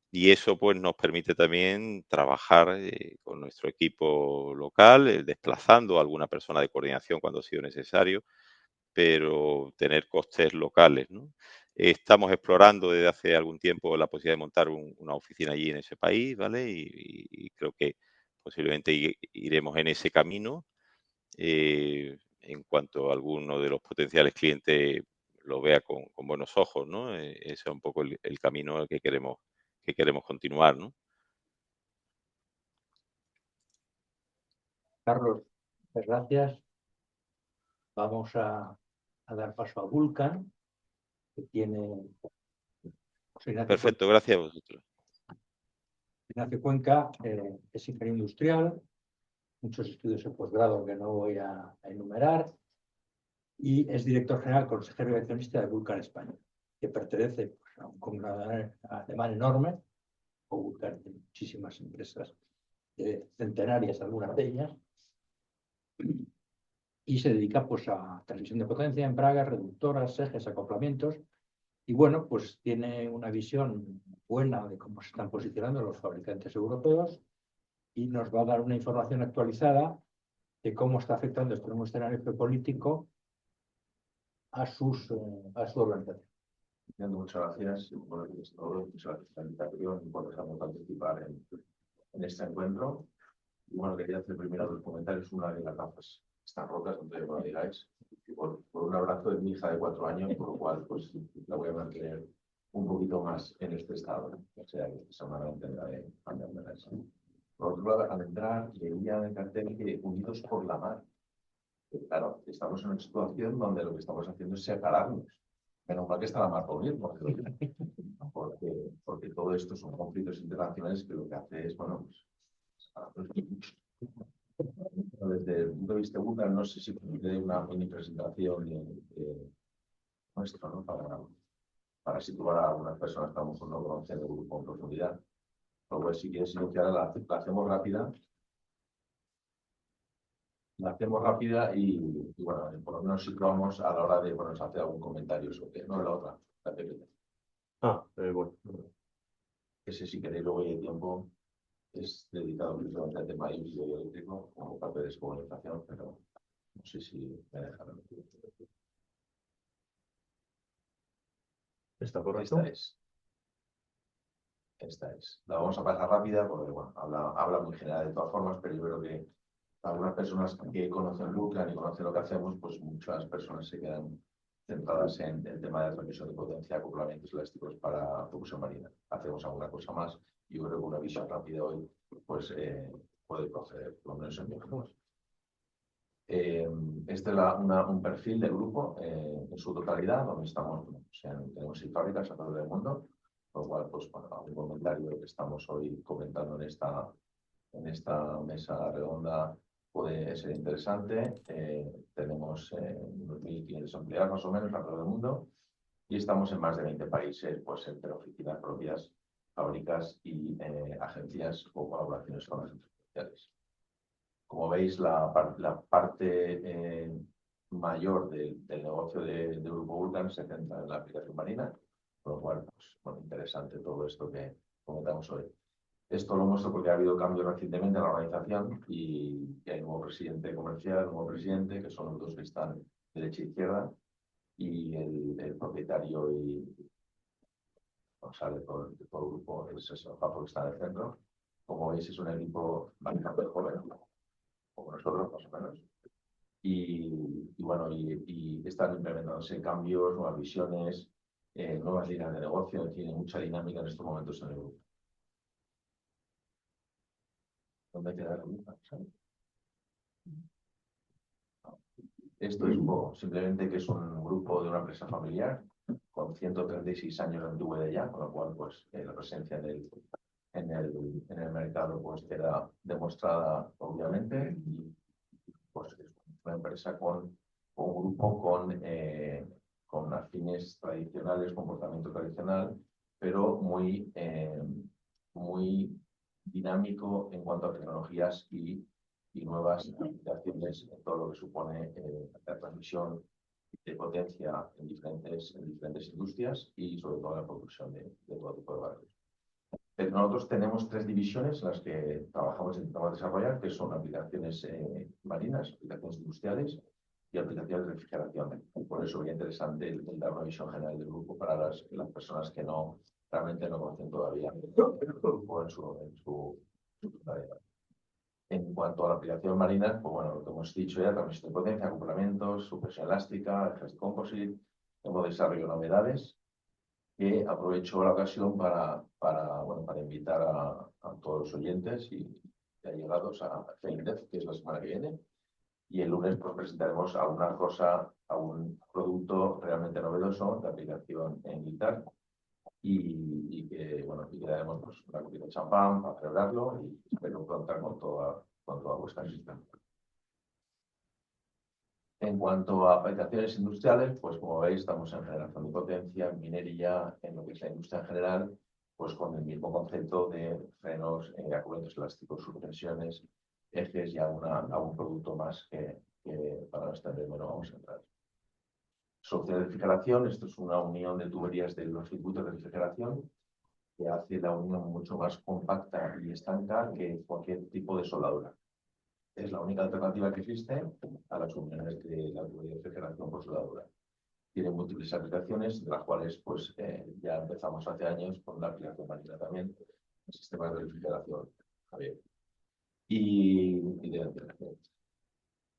Y eso pues nos permite también trabajar con nuestro equipo local, desplazando a alguna persona de coordinación cuando ha sido necesario, pero tener costes locales, ¿no? Estamos explorando desde hace algún tiempo la posibilidad de montar una oficina allí en ese país, ¿vale? Y creo que posiblemente iremos en ese camino. En cuanto a alguno de los potenciales clientes lo vea con buenos ojos, ¿no? Ese es un poco el camino que queremos continuar, ¿no? Carlos, muchas gracias. Vamos a dar paso a Vulcan, que tiene Perfecto, gracias a vosotros. Ignacio Cuenca, es ingeniero industrial, muchos estudios de posgrado que no voy a enumerar, y es director general, consejero y accionista de Vulcan España, que pertenece pues, a un conglomerado alemán enorme, o Vulcan tiene muchísimas empresas centenarias, algunas de ellas, y se dedica pues, a transmisión de potencia en bragas, reductoras, ejes, acoplamientos, y bueno, pues tiene una visión buena de cómo se están posicionando los fabricantes europeos y nos va a dar una información actualizada de cómo está afectando este nuevo escenario geopolítico a su organización. Muchas gracias. Buenos días a todos. Muchas gracias por la invitación y por dejarme participar en este encuentro. Y bueno, quería hacer primero dos comentarios. Una de las gafas están rotas, no te lo digáis. Por un abrazo de mi hija de 4 años, por lo cual pues la voy a mantener un poquito más en este estado. O sea, que seguramente tendrá de cambiarme eso. Por otro lado, al entrar, leía en el cartel que Unidos por la Mar. Claro, estamos en una situación donde lo que estamos haciendo es separarnos. Menos mal que está la mar por unir, porque todo esto son conflictos internacionales que lo que hace es, bueno, pues, separarnos. Desde el punto de vista Google, no sé si puede una mini presentación nuestra, ¿no? Para situar a algunas personas que a lo mejor no conocen el grupo en profundidad. Luego, si quieres iniciar, la hacemos rápida. La hacemos rápida y, bueno, por lo menos situamos a la hora de, bueno, hacer algún comentario sobre, no la otra, la pequeña. Bueno. Ese, si queréis, luego hay tiempo, es dedicado precisamente al tema hidroeléctrico como parte de descomunicación, pero no sé si me dejarán. ¿Está correcto? Esta es. La vamos a pasar rápida porque, bueno, habla muy general de todas formas, pero yo creo que algunas personas que conocen Lucan y conocen lo que hacemos, pues muchas personas se quedan centradas en el tema de transmisión de potencia, acoplamientos elásticos para propulsión marina. Hacemos alguna cosa más y yo creo que una visión rápida hoy pues, puede proceder, por lo menos en mi caso. Este es un perfil del grupo en su totalidad, donde estamos, tenemos 6 fábricas a través del mundo, por lo cual, pues, bueno, un comentario que estamos hoy comentando en esta mesa redonda puede ser interesante. Tenemos unos 1.500 empleados más o menos alrededor del mundo y estamos en más de 20 países, pues entre oficinas propias, fábricas y agencias o colaboraciones con las agencias comerciales. Como veis, la parte mayor del negocio del Grupo Vulcan se centra en la aplicación marina, con lo cual, pues, bueno, interesante todo esto que comentamos hoy. Esto lo muestro porque ha habido cambios recientemente en la organización y hay un nuevo presidente comercial, un nuevo presidente, que son los dos que están derecha e izquierda, y el propietario y responsable de todo el grupo es el señor Papo, que está en el centro. Como veis, es un equipo bastante joven, como nosotros más o menos. Y bueno, y están implementándose cambios, nuevas visiones, nuevas líneas de negocio, tiene mucha dinámica en estos momentos en el grupo. ¿Dónde queda la lista? Esto es un poco, simplemente que es un grupo de una empresa familiar con 136 años de antigüedad ya, con lo cual pues la presencia en el mercado pues queda demostrada obviamente y pues es una empresa con un grupo con afines tradicionales, comportamiento tradicional, pero muy dinámico en cuanto a tecnologías y nuevas aplicaciones en todo lo que supone la transmisión de potencia en diferentes industrias y sobre todo la producción de todo tipo de barcos. Nosotros tenemos 3 divisiones en las que trabajamos y intentamos desarrollar, que son aplicaciones marinas, aplicaciones industriales y aplicaciones de refrigeración. Por eso es interesante el dar una visión general del grupo para las personas que realmente no conocen todavía en su tarea. En cuanto a la aplicación marina, pues bueno, lo que hemos dicho ya, transmisión de potencia, acoplamientos, supresión elástica, ejes de composite, hemos desarrollado novedades que aprovecho la ocasión para invitar a todos los oyentes y allegados a FEINDEF, que es la semana que viene, y el lunes pues, presentaremos alguna cosa, algún producto realmente novedoso de aplicación en militar y que daremos pues, una copita de champán para celebrarlo y espero contar con toda vuestra asistencia. En cuanto a aplicaciones industriales, pues como veis, estamos en generación de potencia, en minería, en lo que es la industria en general, pues con el mismo concepto de frenos, acoplamientos elásticos, suspensiones, ejes y algún producto más que para no extenderme no vamos a entrar. Solución de refrigeración, esto es una unión de tuberías de los circuitos de refrigeración que hace la unión mucho más compacta y estanca que cualquier tipo de soldadura. Es la única alternativa que existe a las uniones de la tubería de refrigeración por soldadura. Tiene múltiples aplicaciones, de las cuales pues, ya empezamos hace años con la aplicación marina también, sistemas de refrigeración. Javier. y de ventilación.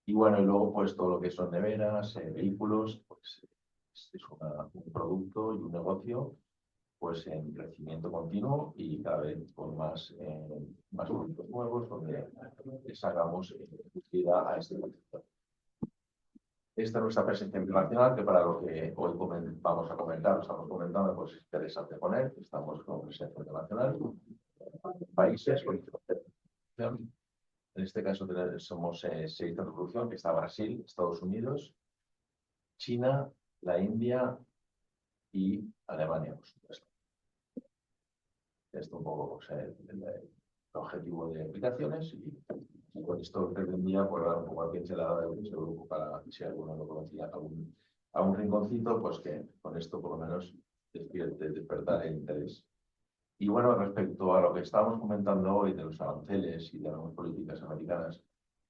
Y bueno, y luego pues todo lo que son neveras, vehículos, pues es un producto y un negocio pues en crecimiento continuo y cada vez con más productos nuevos donde les hagamos utilidad a este sector. Esta es nuestra presencia internacional, que para lo que hoy vamos a comentar, estamos comentando, pues es interesante poner, estamos con presencia internacional, países, en este caso somos 6 de producción, que está Brasil, Estados Unidos, China, la India y Alemania, por supuesto. Esto un poco pues, el objetivo de aplicaciones y con esto pretendía pues, dar un poco a pincelada de ese grupo para si alguno lo conocía a un rinconcito, pues que con esto por lo menos despertar el interés. Y bueno, respecto a lo que estábamos comentando hoy de los aranceles y de las políticas americanas,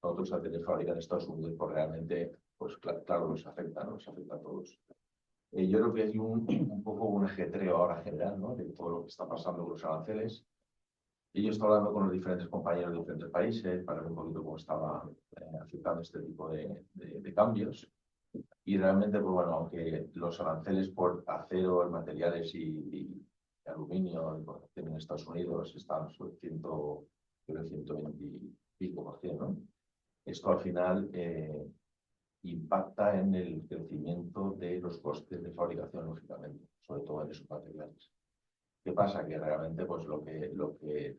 nosotros al tener fábrica en Estados Unidos, pues realmente, pues claro, nos afecta a todos. Yo creo que hay un poco un ajetreo ahora general, ¿no? De todo lo que está pasando con los aranceles. Y yo estoy hablando con los diferentes compañeros de diferentes países para ver un poquito cómo estaba afectando este tipo de cambios. Y realmente, pues bueno, aunque los aranceles por acero, materiales y aluminio en Estados Unidos están sobre 120 y pico por ciento, ¿no? Esto al final impacta en el crecimiento de los costes de fabricación, lógicamente, sobre todo en esos materiales. ¿Qué pasa? Que realmente pues, lo que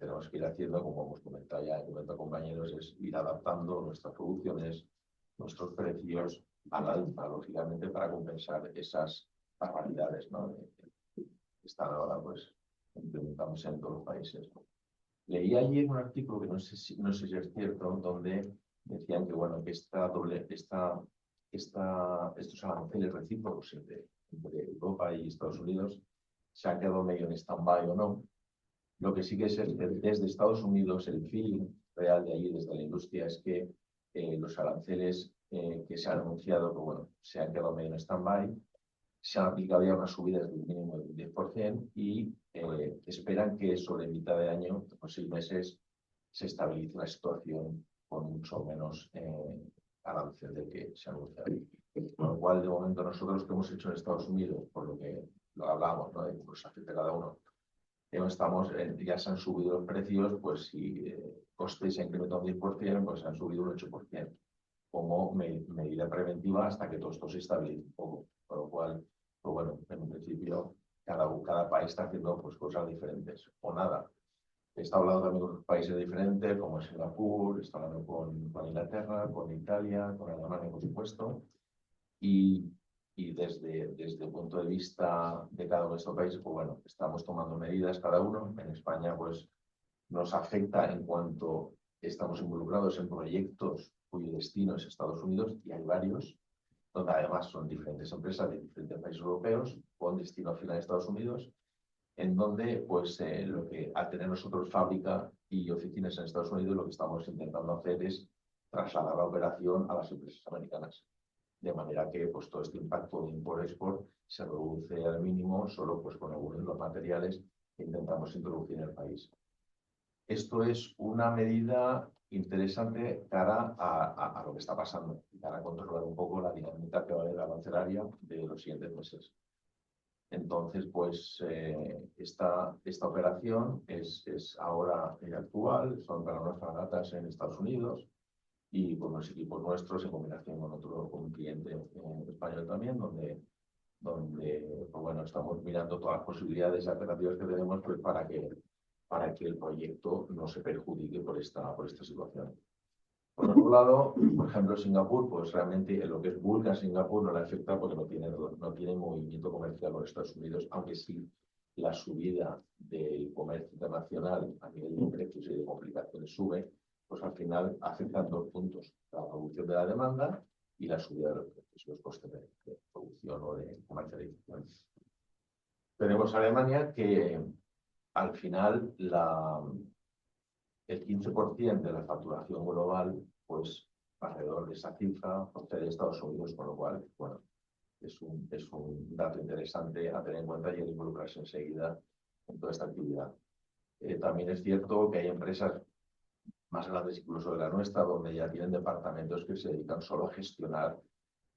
tenemos que ir haciendo, como hemos comentado ya, comentado compañeros, es ir adaptando nuestras producciones, nuestros precios a la alza, lógicamente, para compensar esas barbaridades, ¿no? Que están ahora pues, implementándose en todos los países. Leí ayer un artículo que no sé si es cierto, donde decían que, bueno, que estos aranceles recíprocos entre Europa y Estados Unidos se han quedado medio en stand-by o no. Lo que sí que es desde Estados Unidos, el feeling real de allí, desde la industria, es que los aranceles que se han anunciado, pues, bueno, se han quedado medio en stand-by, se han aplicado ya unas subidas del mínimo del 10% y esperan que sobre mitad de año, por 6 meses, se estabilice la situación con mucho menos arancel del que se ha anunciado. Con lo cual, de momento, nosotros que hemos hecho en Estados Unidos, por lo que lo hablamos, ¿no? De cómo se afecta cada uno, ya se han subido los precios, pues si costes se ha incrementado un 10%, pues se han subido un 8%, como medida preventiva hasta que todo esto se estabilice un poco. Con lo cual, pues bueno, en un principio, cada país está haciendo pues, cosas diferentes, o nada. Está hablando también con países diferentes, como Singapur, está hablando con Inglaterra, con Italia, con Alemania, por supuesto. Y desde el punto de vista de cada uno de estos países, pues bueno, estamos tomando medidas cada uno. En España, pues nos afecta en cuanto estamos involucrados en proyectos cuyo destino es Estados Unidos, y hay varios, donde además son diferentes empresas de diferentes países europeos con destino final a Estados Unidos, en donde, pues, lo que al tener nosotros fábrica y oficinas en Estados Unidos, lo que estamos intentando hacer es trasladar la operación a las empresas americanas. De manera que pues, todo este impacto de import-export se reduce al mínimo solo pues, con algunos de los materiales que intentamos introducir en el país. Esto es una medida interesante cara a lo que está pasando, para controlar un poco la dinámica que va a haber arancelaria de los siguientes meses. Entonces, pues esta operación es ahora actual, son para unas fragatas en Estados Unidos, y con los equipos nuestros en combinación con un cliente español también, donde pues bueno, estamos mirando todas las posibilidades alternativas que tenemos pues, para que el proyecto no se perjudique por esta situación. Por otro lado, por ejemplo, Singapur, pues realmente lo que es Vulcan Singapur no le afecta porque no tiene movimiento comercial con Estados Unidos, aunque sí la subida del comercio internacional a nivel de precios y de complicaciones sube, pues al final afectan 2 puntos, la reducción de la demanda y la subida de los precios, los costes de producción o de comercialización. Tenemos Alemania que al final el 15% de la facturación global, pues alrededor de esa cifra procede de Estados Unidos, con lo cual, bueno, es un dato interesante a tener en cuenta y a involucrarse enseguida en toda esta actividad. También es cierto que hay empresas más grandes incluso de la nuestra, donde ya tienen departamentos que se dedican solo a gestionar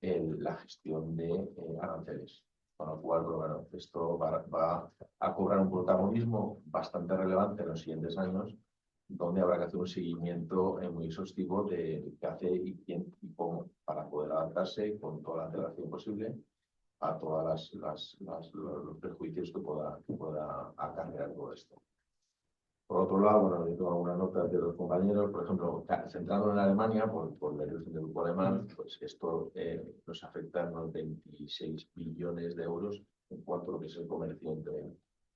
la gestión de aranceles. Con lo cual, bueno, esto va a cobrar un protagonismo bastante relevante en los siguientes años, donde habrá que hacer un seguimiento muy exhaustivo de qué hace y quién y cómo, para poder adaptarse con toda la antelación posible a todos los perjuicios que pueda acarrear todo esto. Por otro lado, bueno, yo tengo algunas notas de los compañeros, por ejemplo, centrando en Alemania, por la evolución del grupo alemán, pues esto nos afecta en unos 26 billones de euros en cuanto a lo que es el comercio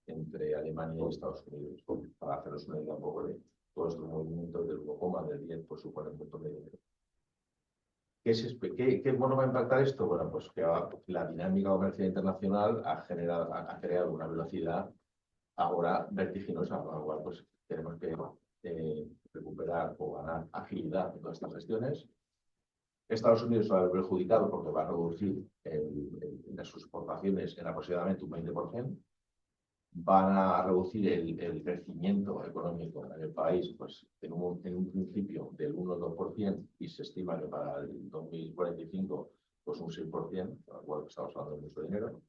entre Alemania y Estados Unidos. Para haceros una idea un poco de todos estos movimientos del 1, del 10, por suponer un montón de dinero. ¿Qué bueno va a impactar esto? Bueno, pues que la dinámica comercial internacional ha creado una velocidad ahora vertiginosa, con lo cual pues, tenemos que recuperar o ganar agilidad en todas estas gestiones. Estados Unidos va a ver perjudicado porque va a reducir las exportaciones en aproximadamente un 20%. Van a reducir el crecimiento económico en el país pues, en un principio del 1 o 2% y se estima que para el 2045 pues un 6%, con lo cual estamos hablando de mucho dinero.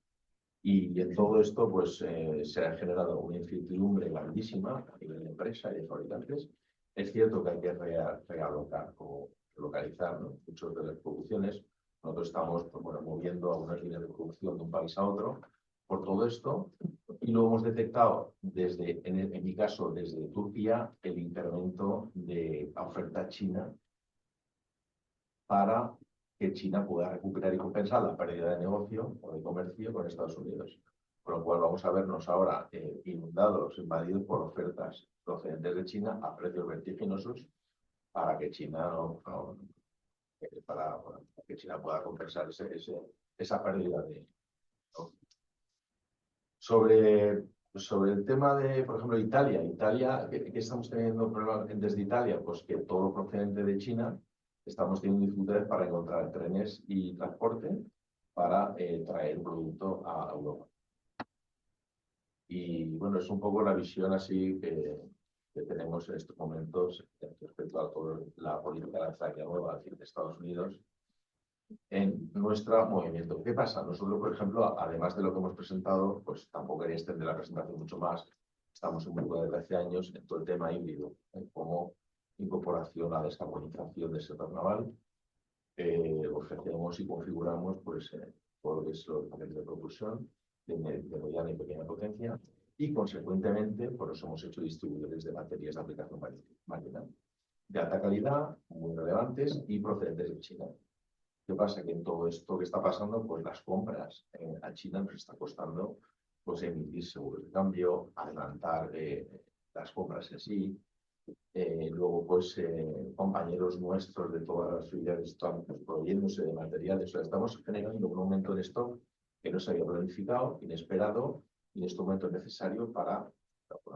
Y en todo esto pues, se ha generado una incertidumbre grandísima a nivel de empresa y de fabricantes. Es cierto que hay que realocar o localizar, ¿no?, muchas de las producciones. Nosotros estamos pues, bueno, moviendo algunas líneas de producción de un país a otro por todo esto y lo hemos detectado desde, en mi caso, desde Turquía, el incremento de la oferta china para que China pueda recuperar y compensar la pérdida de negocio o de comercio con Estados Unidos. Con lo cual vamos a vernos ahora inundados, invadidos por ofertas procedentes de China a precios vertiginosos para que China, para que China pueda compensar esa pérdida de negocio. Sobre el tema de, por ejemplo, Italia, ¿qué estamos teniendo problemas desde Italia? Pues que todo lo procedente de China estamos teniendo dificultades para encontrar trenes y transporte para traer producto a Europa. Y bueno, es un poco la visión así que tenemos en estos momentos respecto a toda la política aranzelaria nueva de Estados Unidos en nuestro movimiento. ¿Qué pasa? Nosotros, por ejemplo, además de lo que hemos presentado, pues tampoco quería extender la presentación mucho más. Estamos un poco desde hace años en todo el tema híbrido, como incorporación a descarbonización del sector naval. Ofrecemos y configuramos pues, todo lo que es los paneles de propulsión de mediana y pequeña potencia y, consecuentemente, por eso hemos hecho distribuidores de baterías de aplicación marina de alta calidad, muy relevantes y procedentes de China. ¿Qué pasa? Que en todo esto que está pasando, pues las compras a China nos está costando pues, emitir seguros de cambio, adelantar las compras en sí. Luego, pues, compañeros nuestros de todas las filiales están proveyéndose de materiales. O sea, estamos generando un aumento en stock que no se había planificado, inesperado, y en este momento es necesario para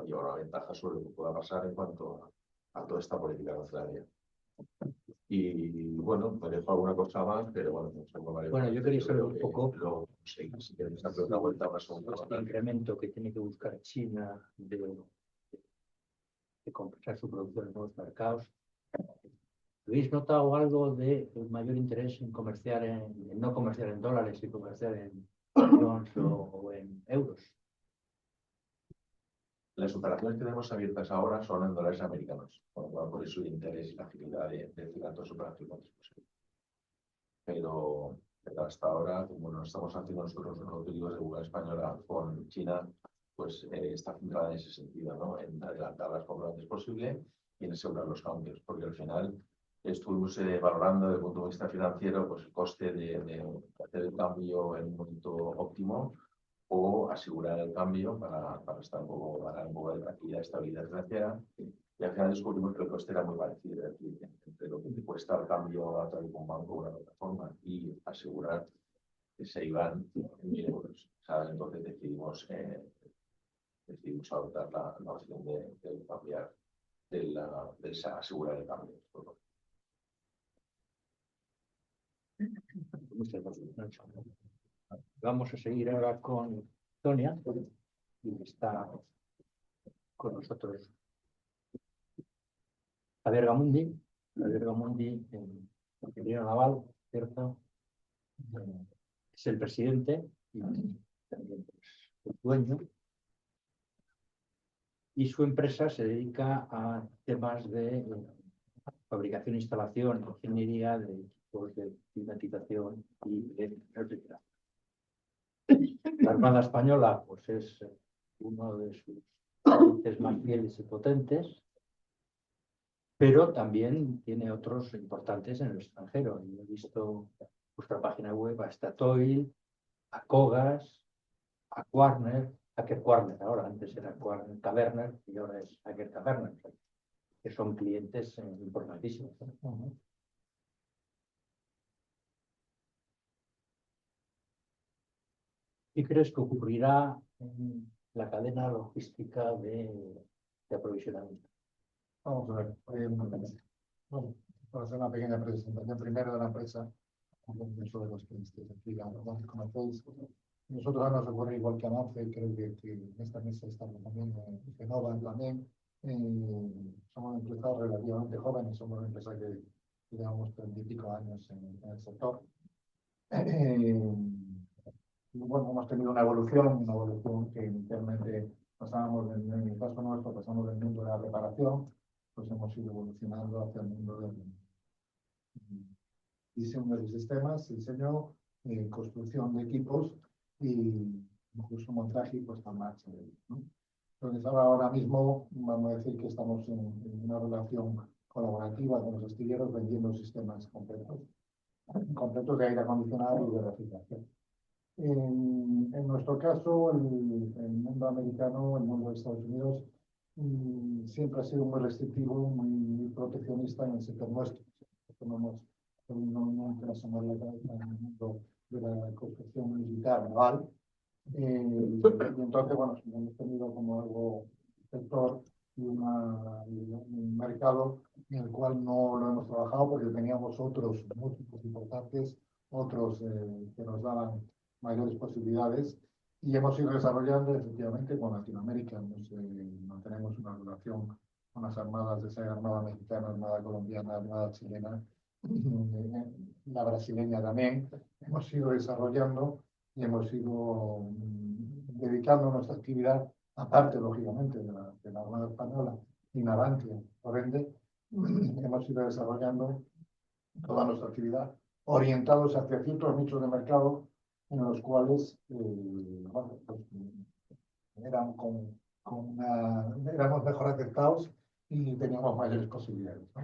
llevar una ventaja sobre lo que pueda pasar en cuanto a toda esta política arancelaria. Y bueno, me dejo alguna cosa más, pero bueno, no sé cómo vale. Bueno, yo quería saber un poco luego, si quieres hacer una vuelta más o menos. este incremento que tiene que buscar China de compensar su producción en nuevos mercados. ¿Habéis notado algo de mayor interés en comerciar en no comerciar en dólares y comerciar en yuans o en euros? Las operaciones que tenemos abiertas ahora son en dólares americanos, con lo cual por eso el interés y la agilidad de cerrar todas las operaciones es posible. Pero hasta ahora, como no estamos haciendo nosotros los pedidos de Google española con China, pues está centrada en ese sentido, ¿no? En adelantar las compras lo antes posible y en asegurar los cambios, porque al final estuvimos valorando desde el punto de vista financiero pues, el coste de hacer el cambio en un momento óptimo o asegurar el cambio para estar un poco, ganar un poco de tranquilidad y estabilidad financiera. Y al final descubrimos que el coste era muy parecido, es decir, entre lo que te cuesta el cambio a través de un banco o una plataforma y asegurar que se iban en 1.000 euros. ¿Sabes? Entonces decidimos adoptar la opción de cambiar, de asegurar el cambio. Muchas gracias. Vamos a seguir ahora con Sonia, y está con nosotros Javier Gamundi, ingeniero naval, ¿cierto? Es el presidente y también el dueño. Y su empresa se dedica a temas de fabricación, instalación, ingeniería de equipos de climatización y de refrigeración. La Armada Española pues, es uno de sus clientes más fieles y potentes, pero también tiene otros importantes en el extranjero. Yo he visto vuestra página web a Statoil, a Cogas, a Warner, Aker Warner ahora, antes era Caverner y ahora es Aker Caverner, que son clientes importantísimos. ¿Qué crees que ocurrirá en la cadena logística de aprovisionamiento? Vamos a ver. Bueno, para hacer una pequeña presentación primero de la empresa, dentro de los que conocéis. Nosotros ahora nos ocurre igual que a NACE, creo que en esta mesa estamos también, Genova también. Somos empresas relativamente jóvenes, somos una empresa que llevamos 30 y pico años en el sector. Bueno, hemos tenido una evolución que inicialmente pasábamos, en el caso nuestro, pasamos del mundo de la reparación, pues hemos ido evolucionando hacia el mundo del diseño de sistemas, diseño, construcción de equipos y incluso montaje y puesta en marcha de ellos, ¿no? Entonces ahora mismo vamos a decir que estamos en una relación colaborativa con los astilleros vendiendo sistemas completos de aire acondicionado y de refrigeración. En nuestro caso, el mundo americano, el mundo de Estados Unidos, siempre ha sido muy restrictivo, muy proteccionista en el sector nuestro. No interesamos la cabeza en el mundo de la construcción militar naval. Y entonces, bueno, hemos tenido como algo sector y un mercado en el cual no lo hemos trabajado porque teníamos otros múltiples importantes, otros que nos daban mayores posibilidades y hemos ido desarrollando efectivamente con Latinoamérica. Mantenemos una relación con las armadas, de esa armada mexicana, armada colombiana, armada chilena, la brasileña también. Hemos ido desarrollando y hemos ido dedicando nuestra actividad, aparte lógicamente de la Armada Española y Navantia, por ende, hemos ido desarrollando toda nuestra actividad orientados hacia ciertos nichos de mercado en los cuales bueno, pues, éramos mejor aceptados y teníamos mayores posibilidades, ¿no?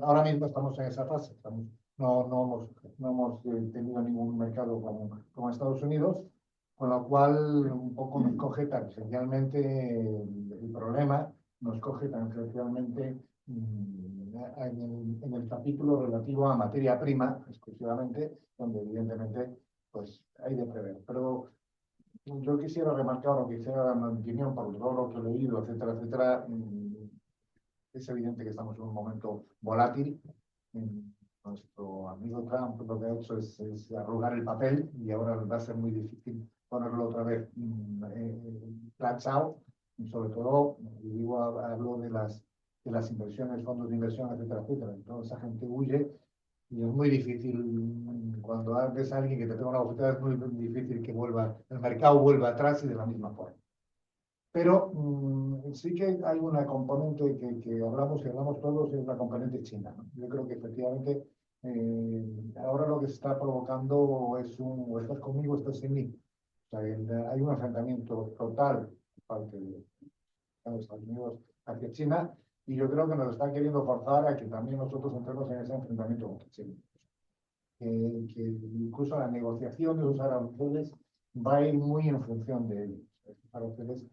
Ahora mismo estamos en esa fase. No hemos tenido ningún mercado como Estados Unidos, con lo cual un poco nos coge tangencialmente el problema, nos coge tangencialmente en el capítulo relativo a materia prima, exclusivamente, donde evidentemente pues, hay de prever. Pero yo quisiera remarcar o quisiera dar mi opinión por todo lo que he leído, etcétera, etcétera. Es evidente que estamos en un momento volátil. Nuestro amigo Trump lo que ha hecho es arrugar el papel y ahora va a ser muy difícil ponerlo otra vez planchado. Y sobre todo, hablo de las inversiones, fondos de inversión, etcétera, etcétera. Toda esa gente huye y es muy difícil, cuando ves a alguien que te tenga una bofetada, es muy difícil que el mercado vuelva atrás y de la misma forma. Pero sí que hay una componente que hablamos todos, es la componente china, ¿no? Yo creo que efectivamente ahora lo que se está provocando es o estás conmigo o estás sin mí. O sea, hay un enfrentamiento total por parte de Estados Unidos hacia China y yo creo que nos está queriendo forzar a que también nosotros entremos en ese enfrentamiento con China. Que incluso la negociación de los aranceles va a ir muy en función de ellos. Estos aranceles,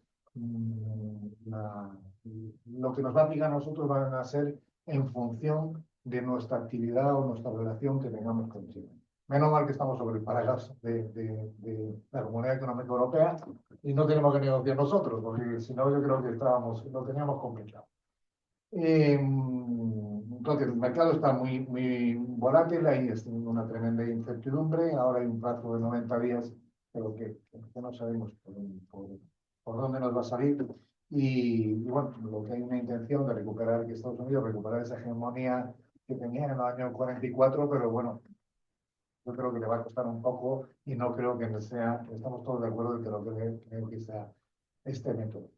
lo que nos va a aplicar a nosotros van a ser en función de nuestra actividad o nuestra relación que tengamos con China. Menos mal que estamos sobre el paraguas de la Comunidad Económica Europea y no tenemos que negociar nosotros, porque si no yo creo que lo teníamos complicado. Entonces el mercado está muy volátil, ahí es una tremenda incertidumbre, ahora hay un plazo de 90 días, pero que no sabemos por dónde nos va a salir. y bueno, lo que hay una intención de recuperar, que Estados Unidos recuperar esa hegemonía que tenía en el año 44, pero bueno, yo creo que le va a costar un poco y no creo que sea, estamos todos de acuerdo en que lo creo que sea este método.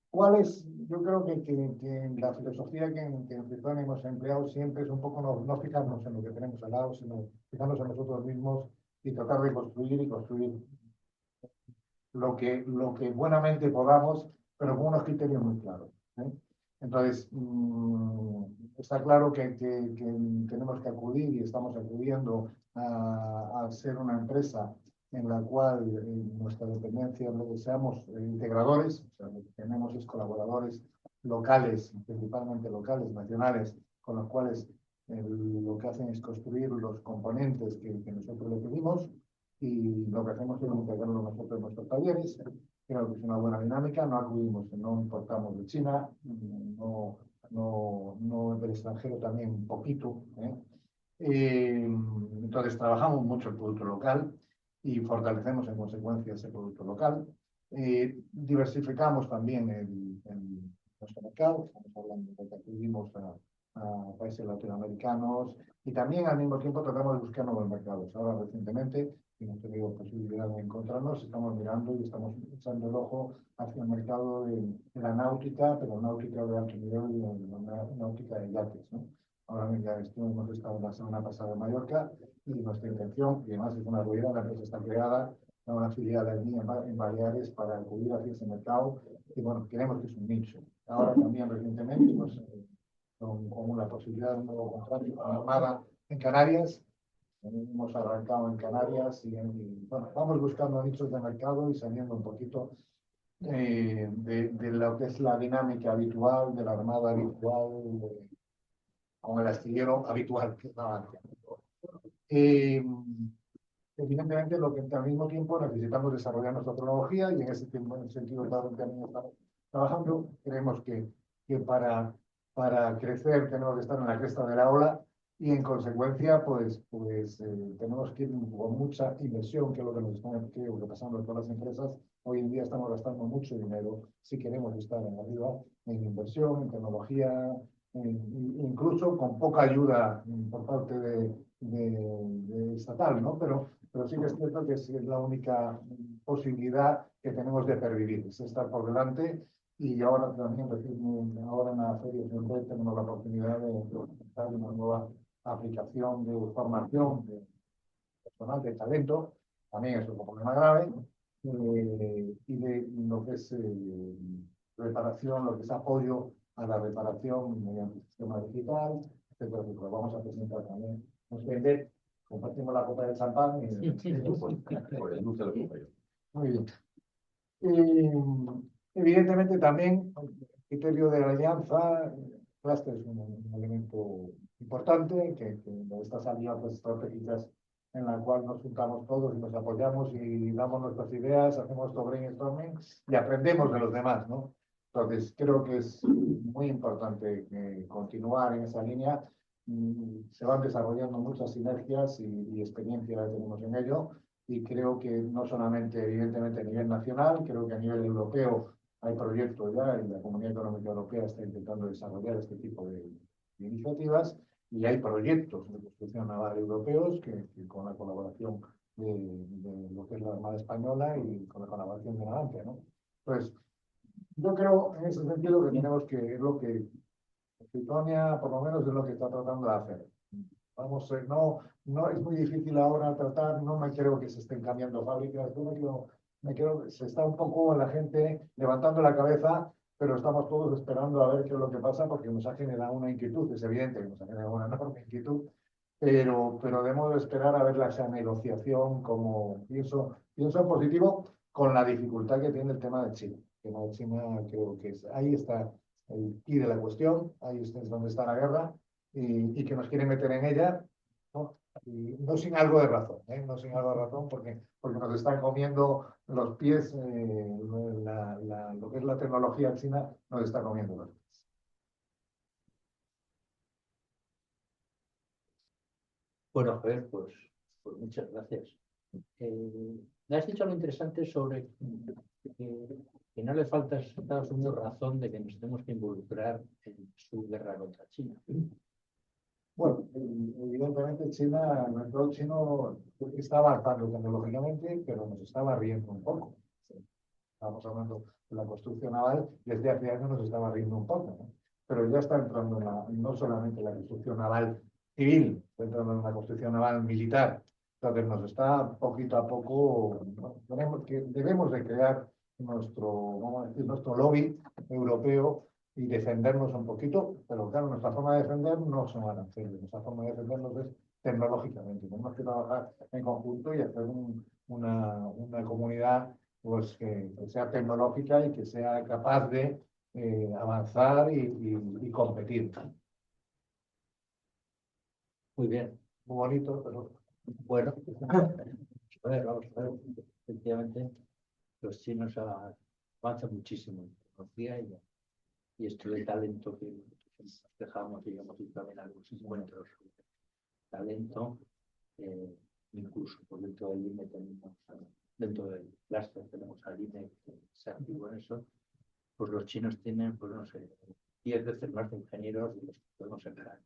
¿Cuál es? Yo creo que la filosofía que en Fritzoni hemos empleado siempre es un poco no fijarnos en lo que tenemos al lado, sino fijarnos en nosotros mismos y tratar de construir y construir lo que buenamente podamos, pero con unos criterios muy claros. Entonces, está claro que tenemos que acudir y estamos acudiendo a ser una empresa en la cual nuestra dependencia, lo que seamos integradores, o sea, lo que tenemos es colaboradores locales, principalmente locales, nacionales, con los cuales lo que hacen es construir los componentes que nosotros le pedimos y lo que hacemos es integrarlo nosotros en nuestros talleres. Creo que es una buena dinámica, no acudimos, no importamos de China, no del extranjero también un poquito. Entonces trabajamos mucho el producto local y fortalecemos en consecuencia ese producto local. Diversificamos también nuestro mercado, estamos hablando de que acudimos a países latinoamericanos y también al mismo tiempo tratamos de buscar nuevos mercados. Ahora recientemente, que hemos tenido posibilidad de encontrarnos, estamos mirando y estamos echando el ojo hacia el mercado de la náutica, pero náutica de alto nivel y la náutica de yates, ¿no? Ahora ya hemos estado la semana pasada en Mallorca y nuestra intención, y además es una realidad, la empresa está creada, una filial allí en Baleares para acudir hacia ese mercado y bueno, creemos que es un nicho. Ahora también recientemente, pues, con la posibilidad de un nuevo contrato con Armada en Canarias, hemos arrancado en Canarias y bueno, vamos buscando nichos de mercado y saliendo un poquito de lo que es la dinámica habitual, de la Armada habitual, con el astillero habitual que estaba antes. Evidentemente, lo que al mismo tiempo necesitamos desarrollar nuestra tecnología y en ese sentido también estamos trabajando. Creemos que para crecer tenemos que estar en la cresta de la ola y en consecuencia pues tenemos que ir con mucha inversión, que es lo que nos está pasando en todas las empresas. Hoy en día estamos gastando mucho dinero si queremos estar en arriba en inversión, en tecnología, incluso con poca ayuda por parte de estatal, ¿no? Pero sí que es cierto que es la única posibilidad que tenemos de pervivir, es estar por delante. Y ahora también, ahora en la Feria siempre tenemos la oportunidad de implementar una nueva aplicación de formación de personal, de talento, también es un problema grave, y de lo que es reparación, lo que es apoyo a la reparación mediante el sistema digital, etcétera. Lo vamos a presentar también. Nos vende, compartimos la copa de champán y Por el luz de los compañeros. muy bien. Evidentemente también el criterio de la alianza, Cluster es un elemento importante, que de estas alianzas estratégicas en la cual nos juntamos todos y nos apoyamos y damos nuestras ideas, hacemos nuestro brainstorming y aprendemos de los demás, ¿no? Entonces, creo que es muy importante continuar en esa línea. Se van desarrollando muchas sinergias y experiencia tenemos en ello. Y creo que no solamente, evidentemente, a nivel nacional, creo que a nivel europeo hay proyectos ya y la Comunidad Económica Europea está intentando desarrollar este tipo de iniciativas y hay proyectos de construcción naval europeos que con la colaboración de lo que es la Armada Española y con la colaboración de Navantia, ¿no? Pues yo creo en ese sentido que tenemos que, es lo que Fritzoni, por lo menos, es lo que está tratando de hacer. Vamos, no es muy difícil ahora tratar, no me creo que se estén cambiando fábricas, me creo que se está un poco la gente levantando la cabeza, pero estamos todos esperando a ver qué es lo que pasa porque nos ha generado una inquietud, es evidente que nos ha generado una enorme inquietud, pero debemos esperar a ver esa negociación como pienso positivo con la dificultad que tiene el tema de China. El tema de China creo que ahí está el quid de la cuestión, ahí es donde está la guerra y que nos quieren meter en ella, ¿no? Y no sin algo de razón, no sin algo de razón, porque nos están comiendo los pies, lo que es la tecnología china nos está comiendo los pies. Bueno, Javier, pues muchas gracias. Me has dicho algo interesante sobre que no le falta a Estados Unidos razón de que nos tenemos que involucrar en su guerra contra China. Bueno, evidentemente China, el mercado chino está avanzando tecnológicamente, pero nos está barriendo un poco. Estamos hablando de la construcción naval, desde hace años nos está barriendo un poco, ¿no? Pero ya está entrando no solamente en la construcción naval civil, está entrando en la construcción naval militar. Entonces nos está poquito a poco, ¿no? Debemos de crear vamos a decir, nuestro lobby europeo y defendernos un poquito, pero claro, nuestra forma de defender no son aranceles, nuestra forma de defendernos es tecnológicamente. Tenemos que trabajar en conjunto y hacer una comunidad pues, que sea tecnológica y que sea capaz de avanzar y competir. Muy bien. Muy bonito, pero Bueno, vamos a ver. Efectivamente, los chinos avanzan muchísimo en tecnología y esto de talento que nos dejamos, digamos, y también algunos encuentros sobre talento, incluso pues dentro del INE tenemos, dentro del clúster tenemos al INE que se activó en eso, pues los chinos tienen, pues no sé, 10 veces más de ingenieros de los que podemos sacar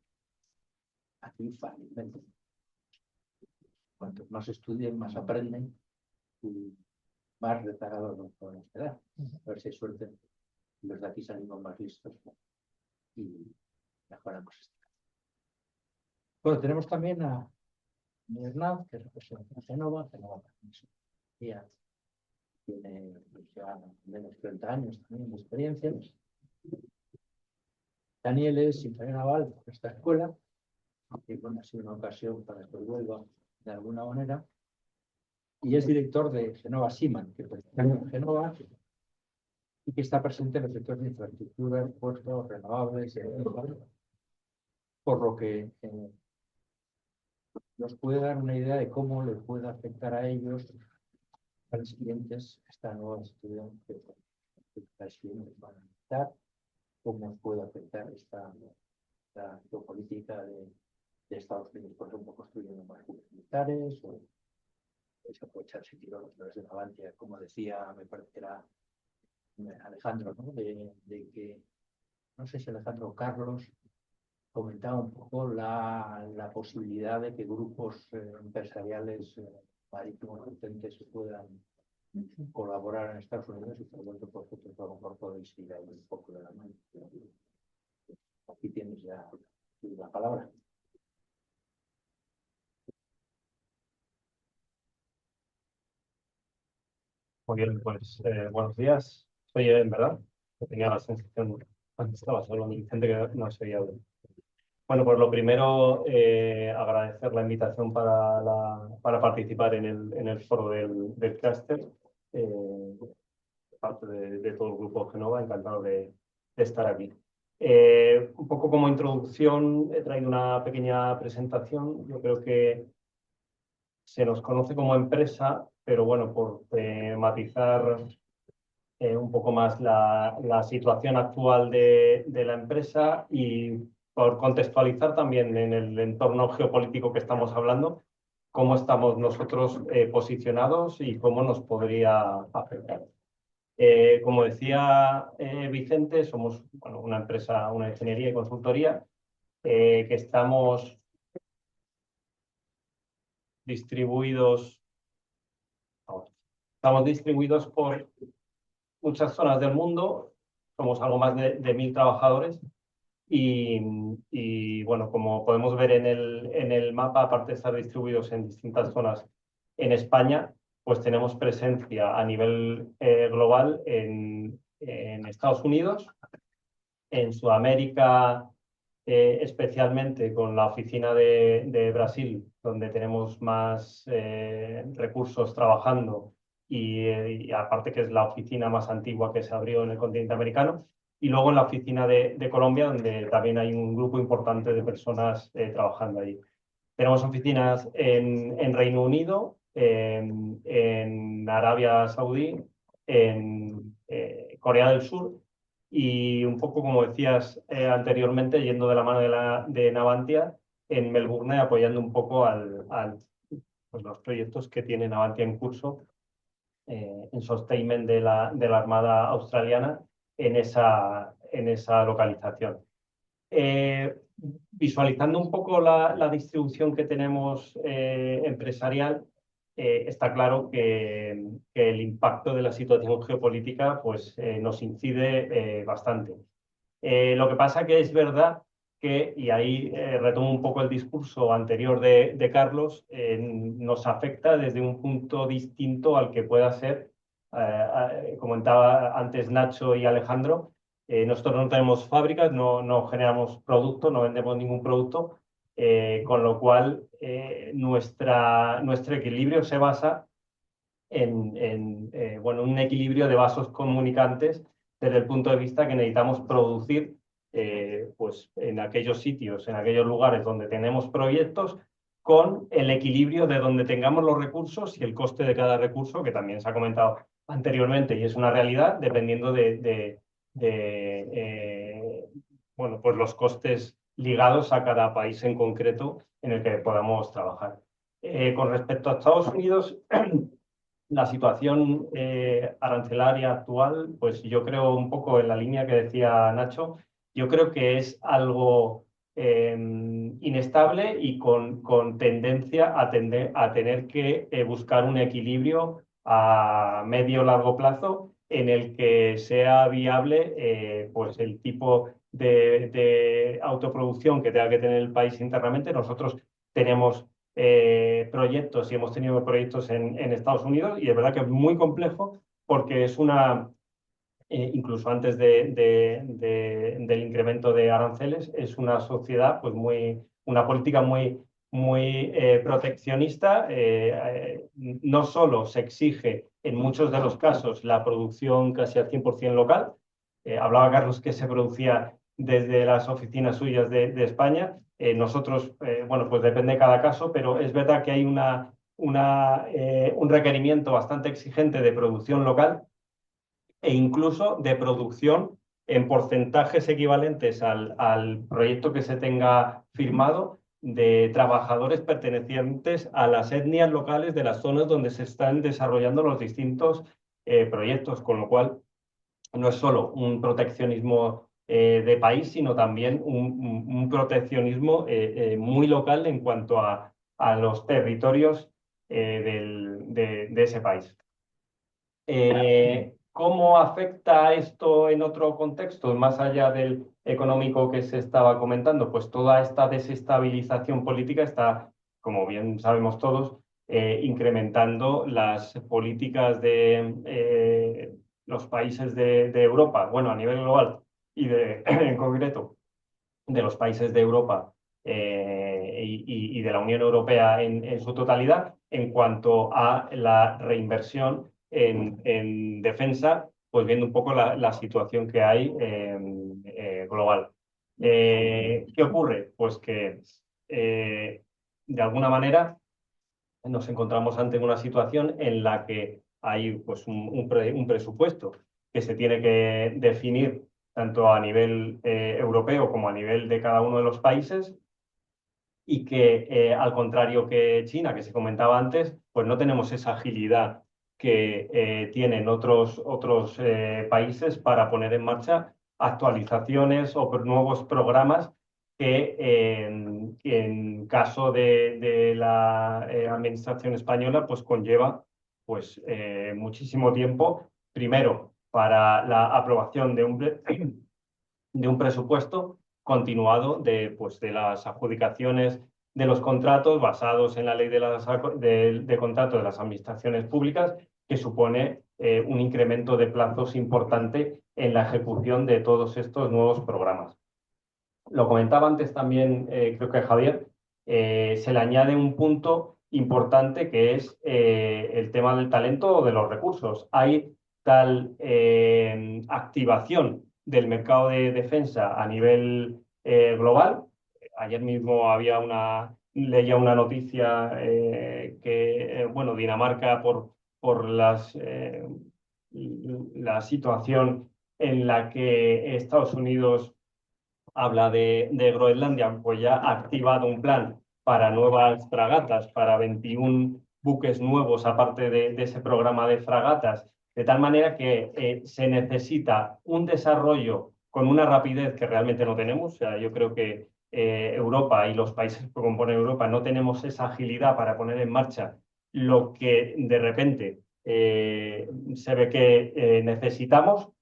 aquí fácilmente. Cuantos más estudien, más aprenden y más rezagados nos podemos quedar. A ver si hay suerte. Los de aquí salimos más listos y mejoramos esto. Bueno, tenemos también a Hernán, que representa a Génova. Génova también tiene pues, ya menos de 30 años también de experiencia. Daniel es ingeniero naval por esta escuela, que bueno, ha sido una ocasión para que vuelva de alguna manera. Y es director de Génova Siman, que pertenece a Génova y que está presente en los sectores de infraestructura, puertos, renovables, por lo que nos puede dar una idea de cómo le puede afectar a ellos, a los clientes, esta nueva situación que los clientes van a necesitar, cómo puede afectar la geopolítica de Estados Unidos, por ejemplo, construyendo más militares, o aprovecharse kilómetros de Navantia, como decía, me parece que era Alejandro, ¿no? De que, no sé si Alejandro o Carlos, comentaba un poco la posibilidad de que grupos empresariales marítimos potentes puedan colaborar en Estados Unidos y por lo tanto vosotros a lo mejor podéis ir ahí un poco de la mano. Aquí tienes ya la palabra. Muy bien, pues buenos días. Soy en verdad, que tenía la sensación, antes estaba solo Vicente, que no se oía bien. Bueno, pues lo primero, agradecer la invitación para participar en el foro del clúster. Parte de todo el grupo Génova, encantado de estar aquí. Un poco como introducción, he traído una pequeña presentación. Yo creo que se nos conoce como empresa, pero bueno, por matizar un poco más la situación actual de la empresa y por contextualizar también en el entorno geopolítico que estamos hablando, cómo estamos nosotros posicionados y cómo nos podría afectar. Como decía Vicente, somos bueno, una empresa, una ingeniería y consultoría que estamos distribuidos por muchas zonas del mundo, somos algo más de 1.000 trabajadores y bueno, como podemos ver en el mapa, aparte de estar distribuidos en distintas zonas en España, pues tenemos presencia a nivel global en Estados Unidos, en Sudamérica, especialmente con la oficina de Brasil, donde tenemos más recursos trabajando y aparte que es la oficina más antigua que se abrió en el continente americano, y luego en la oficina de Colombia, donde también hay un grupo importante de personas trabajando allí. Tenemos oficinas en Reino Unido, en Arabia Saudí, en Corea del Sur y un poco, como decías anteriormente, yendo de la mano de Navantia, en Melbourne, apoyando un poco pues los proyectos que tiene Navantia en curso sustainment de la Armada australiana en esa localización. Visualizando un poco la distribución que tenemos empresarial, está claro que el impacto de la situación geopolítica pues, nos incide bastante. Lo que pasa que es verdad que, y ahí retomo un poco el discurso anterior de Carlos, nos afecta desde un punto distinto al que pueda ser, comentaba antes Nacho y Alejandro. Nosotros no tenemos fábricas, no generamos producto, no vendemos ningún producto, con lo cual nuestro equilibrio se basa en un equilibrio de vasos comunicantes desde el punto de vista que necesitamos producir pues en aquellos sitios, en aquellos lugares donde tenemos proyectos, con el equilibrio de donde tengamos los recursos y el coste de cada recurso, que también se ha comentado anteriormente y es una realidad, dependiendo bueno, pues los costes ligados a cada país en concreto en el que podamos trabajar. Con respecto a Estados Unidos, la situación arancelaria actual, pues yo creo un poco en la línea que decía Nacho, yo creo que es algo inestable y con tendencia a tener que buscar un equilibrio a medio o largo plazo en el que sea viable pues el tipo de autoproducción que tenga que tener el país internamente. Nosotros tenemos proyectos y hemos tenido proyectos en Estados Unidos y es verdad que es muy complejo porque es incluso antes del incremento de aranceles, es una sociedad, pues una política muy proteccionista. No solo se exige en muchos de los casos la producción casi al 100% local, hablaba Carlos que se producía desde las oficinas suyas de España. Nosotros, bueno, pues depende de cada caso, pero es verdad que hay un requerimiento bastante exigente de producción local e incluso de producción en porcentajes equivalentes al proyecto que se tenga firmado de trabajadores pertenecientes a las etnias locales de las zonas donde se están desarrollando los distintos proyectos, con lo cual no es solo un proteccionismo de país, sino también un proteccionismo muy local en cuanto a los territorios de ese país. ¿Cómo afecta esto en otro contexto, más allá del económico que se estaba comentando? Pues toda esta desestabilización política está, como bien sabemos todos, incrementando las políticas de los países de Europa, bueno, a nivel global y en concreto de los países de Europa y de la Unión Europea en su totalidad en cuanto a la reinversión en defensa, pues viendo un poco la situación que hay global. ¿Qué ocurre? Pues que de alguna manera nos encontramos ante una situación en la que hay pues, un presupuesto que se tiene que definir tanto a nivel europeo como a nivel de cada uno de los países, y que al contrario que China, que se comentaba antes, pues no tenemos esa agilidad que tienen otros países para poner en marcha actualizaciones o nuevos programas que en caso de la administración española pues conlleva pues, muchísimo tiempo, primero para la aprobación de un presupuesto continuado pues, de las adjudicaciones de los contratos basados en la ley de contratos de las administraciones públicas, que supone un incremento de plazos importante en la ejecución de todos estos nuevos programas. Lo comentaba antes también, creo que Javier, se le añade un punto importante que es el tema del talento o de los recursos. Hay tal activación del mercado de defensa a nivel global. Ayer mismo leía una noticia que, bueno, Dinamarca por la situación en la que Estados Unidos habla de Groenlandia, pues ya ha activado un plan para nuevas fragatas, para 21 buques nuevos aparte de ese programa de fragatas, de tal manera que se necesita un desarrollo con una rapidez que realmente no tenemos. O sea, yo creo que Europa y los países que componen Europa no tenemos esa agilidad para poner en marcha lo que de repente se ve que necesitamos.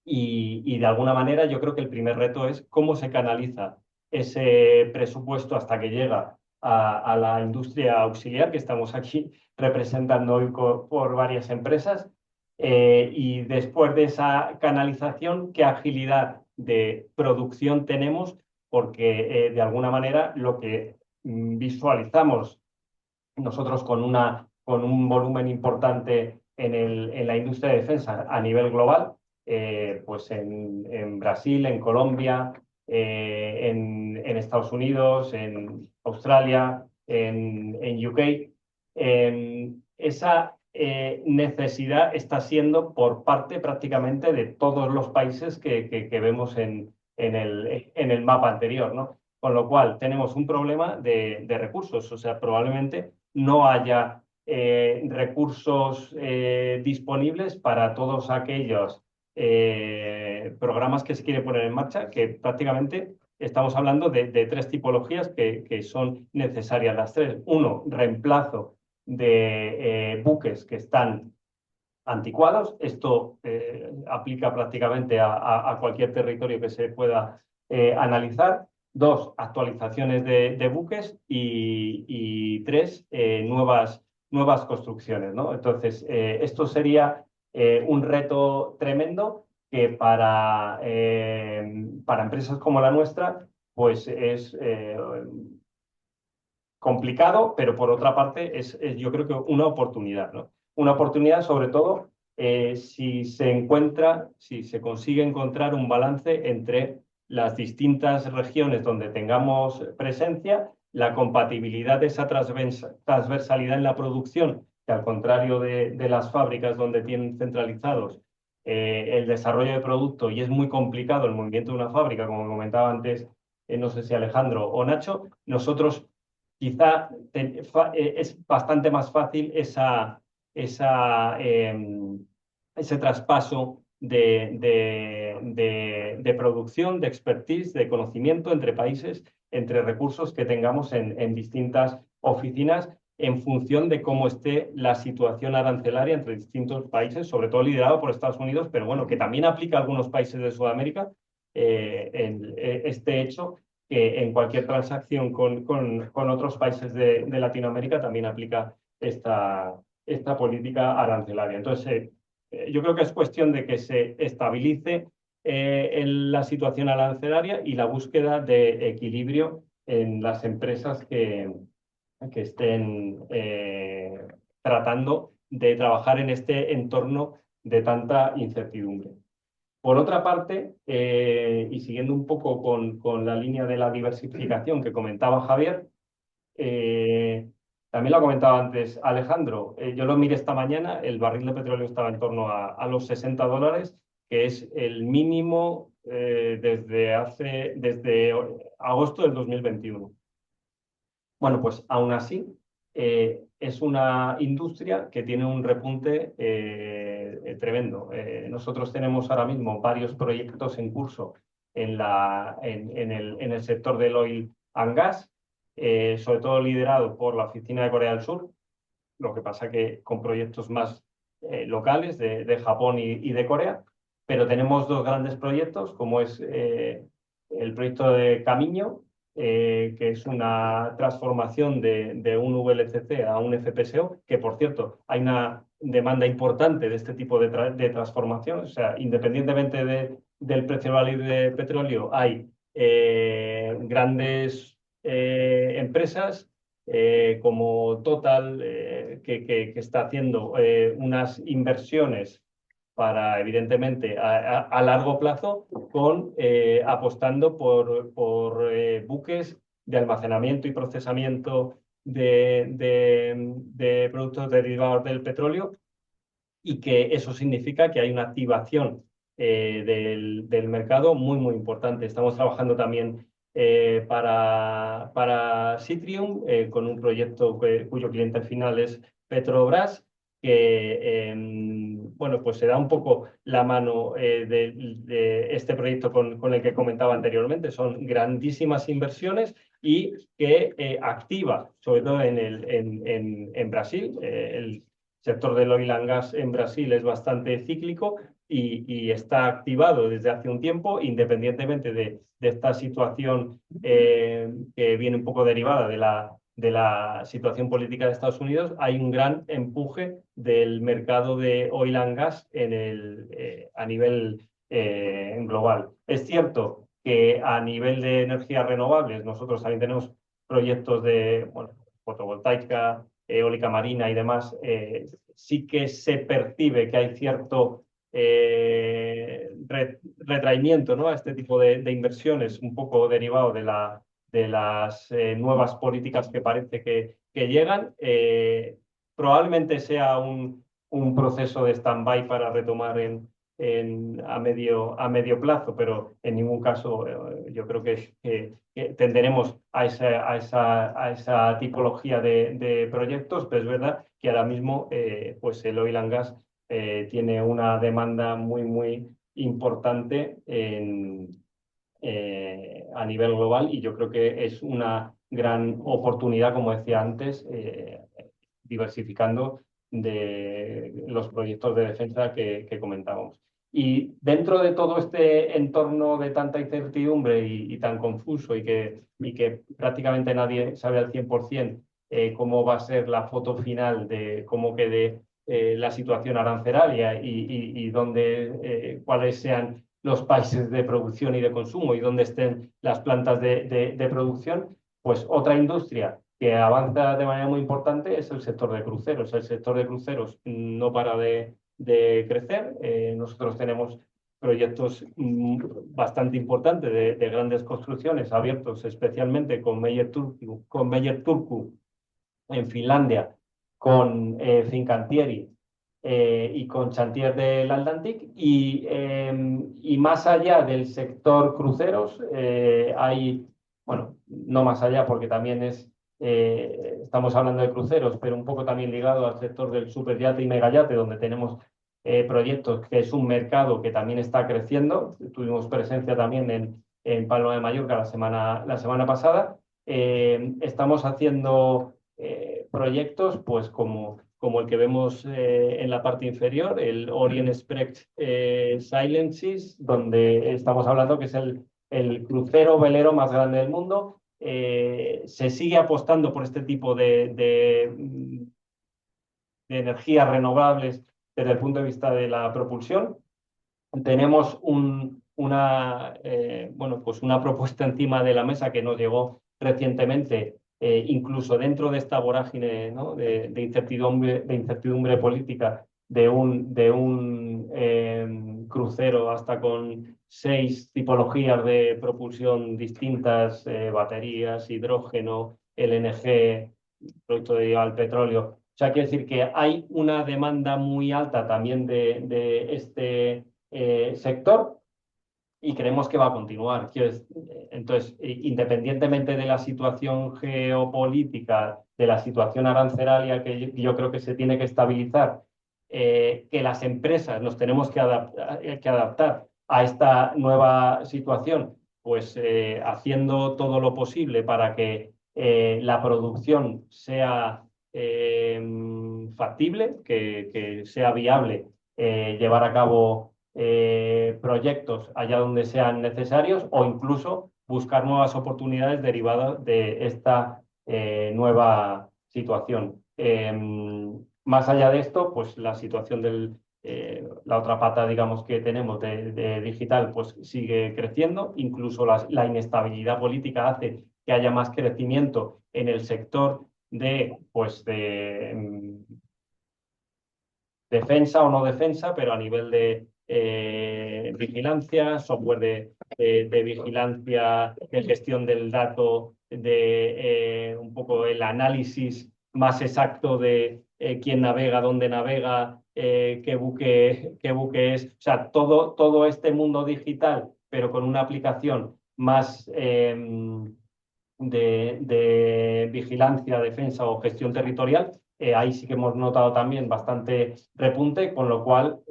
Y de alguna manera yo creo que el primer reto es cómo se canaliza ese presupuesto hasta que llega a la industria auxiliar que estamos aquí representando hoy por varias empresas. Y después de esa canalización, ¿qué agilidad de producción tenemos? Porque de alguna manera lo que visualizamos nosotros con un volumen importante en la industria de defensa a nivel global, pues en Brasil, en Colombia, en Estados Unidos, en Australia, en UK, esa necesidad está siendo por parte prácticamente de todos los países que vemos en el mapa anterior, ¿no? Con lo cual tenemos un problema de recursos, o sea, probablemente no haya recursos disponibles para todos aquellos programas que se quieren poner en marcha, que prácticamente estamos hablando de tres tipologías que son necesarias las tres. Uno, reemplazo de buques que están anticuados. Esto aplica prácticamente a cualquier territorio que se pueda analizar. Dos, actualizaciones de buques y tres, nuevas construcciones, ¿no? Entonces, esto sería un reto tremendo que para empresas como la nuestra, pues es complicado, pero por otra parte es yo creo que una oportunidad, ¿no? Una oportunidad sobre todo si se consigue encontrar un balance entre las distintas regiones donde tengamos presencia, la compatibilidad de esa transversalidad en la producción, que al contrario de las fábricas donde tienen centralizados el desarrollo de producto y es muy complicado el movimiento de una fábrica, como comentaba antes, no sé si Alejandro o Nacho, nosotros quizá es bastante más fácil ese traspaso de producción, de expertise, de conocimiento entre países, entre recursos que tengamos en distintas oficinas en función de cómo esté la situación arancelaria entre distintos países, sobre todo liderado por Estados Unidos, pero bueno, que también aplica a algunos países de Sudamérica este hecho, que en cualquier transacción con otros países de Latinoamérica también aplica esta política arancelaria. Entonces, yo creo que es cuestión de que se estabilice la situación arancelaria y la búsqueda de equilibrio en las empresas que estén tratando de trabajar en este entorno de tanta incertidumbre. Por otra parte, y siguiendo un poco con la línea de la diversificación que comentaba Javier, también lo ha comentado antes Alejandro, yo lo miré esta mañana, el barril de petróleo estaba en torno a los $60, que es el mínimo desde agosto del 2021. Bueno, pues aún así es una industria que tiene un repunte tremendo. Nosotros tenemos ahora mismo varios proyectos en curso en el sector del oil and gas, sobre todo liderado por la Oficina de Corea del Sur, lo que pasa que con proyectos más locales de Japón y de Corea, pero tenemos dos grandes proyectos, como es el proyecto de Camino, que es una transformación de un VLCC a un FPSO, que por cierto hay una demanda importante de este tipo de transformación, o sea, independientemente del precio del barril de petróleo, hay grandes empresas como Total, que está haciendo unas inversiones para, evidentemente, a largo plazo, apostando por buques de almacenamiento y procesamiento de productos derivados del petróleo, y que eso significa que hay una activación del mercado muy, muy importante. Estamos trabajando también para Citrium, con un proyecto cuyo cliente final es Petrobras, que bueno, pues se da un poco la mano de este proyecto con el que comentaba anteriormente. Son grandísimas inversiones y que activa, sobre todo en Brasil. El sector del oil and gas en Brasil es bastante cíclico y está activado desde hace un tiempo, independientemente de esta situación que viene un poco derivada de la situación política de Estados Unidos. Hay un gran empuje del mercado de oil and gas a nivel global. Es cierto que a nivel de energías renovables nosotros también tenemos proyectos de fotovoltaica, eólica marina y demás. Sí que se percibe que hay cierto retraimiento, ¿no?, a este tipo de inversiones, un poco derivado de las nuevas políticas que parece que llegan. Probablemente sea un proceso de stand-by para retomar a medio plazo, pero en ningún caso yo creo que tenderemos a esa tipología de proyectos, pero es verdad que ahora mismo pues el oil and gas tiene una demanda muy importante a nivel global, y yo creo que es una gran oportunidad, como decía antes, diversificando de los proyectos de defensa que comentábamos. Y dentro de todo este entorno de tanta incertidumbre y tan confuso y que prácticamente nadie sabe al 100% cómo va a ser la foto final de cómo quede la situación arancelaria y cuáles sean los países de producción y de consumo y dónde estén las plantas de producción, pues otra industria que avanza de manera muy importante es el sector de cruceros. El sector de cruceros no para de crecer. Nosotros tenemos proyectos bastante importantes de grandes construcciones abiertos especialmente con Meyer Turku en Finlandia, con Fincantieri y con Chantier del Atlantic, y más allá del sector cruceros hay, bueno, no más allá porque también estamos hablando de cruceros, pero un poco también ligado al sector del superyate y megayate, donde tenemos proyectos, que es un mercado que también está creciendo. Tuvimos presencia también en Palma de Mallorca la semana pasada. Estamos haciendo proyectos pues como el que vemos en la parte inferior, el Orient Express Silent Seas, donde estamos hablando que es el crucero velero más grande del mundo. Se sigue apostando por este tipo de energías renovables desde el punto de vista de la propulsión. Tenemos una propuesta encima de la mesa que nos llegó recientemente, incluso dentro de esta vorágine, ¿no?, de incertidumbre política, de un crucero hasta con 6 tipologías de propulsión distintas, baterías, hidrógeno, LNG, producto derivado del petróleo. O sea, quiere decir que hay una demanda muy alta también de este sector, y creemos que va a continuar. Entonces, independientemente de la situación geopolítica, de la situación arancelaria que yo creo que se tiene que estabilizar, que las empresas nos tenemos que adaptar a esta nueva situación, pues haciendo todo lo posible para que la producción sea factible, que sea viable llevar a cabo proyectos allá donde sean necesarios, o incluso buscar nuevas oportunidades derivadas de esta nueva situación. Más allá de esto, pues la situación la otra pata, digamos, que tenemos de digital, pues sigue creciendo. Incluso la inestabilidad política hace que haya más crecimiento en el sector de defensa o no defensa, pero a nivel de vigilancia, software de vigilancia, de gestión del dato, de un poco el análisis más exacto de quién navega, dónde navega, qué buque es. O sea, todo este mundo digital, pero con una aplicación más de vigilancia, defensa o gestión territorial, ahí sí que hemos notado también bastante repunte, con lo cual,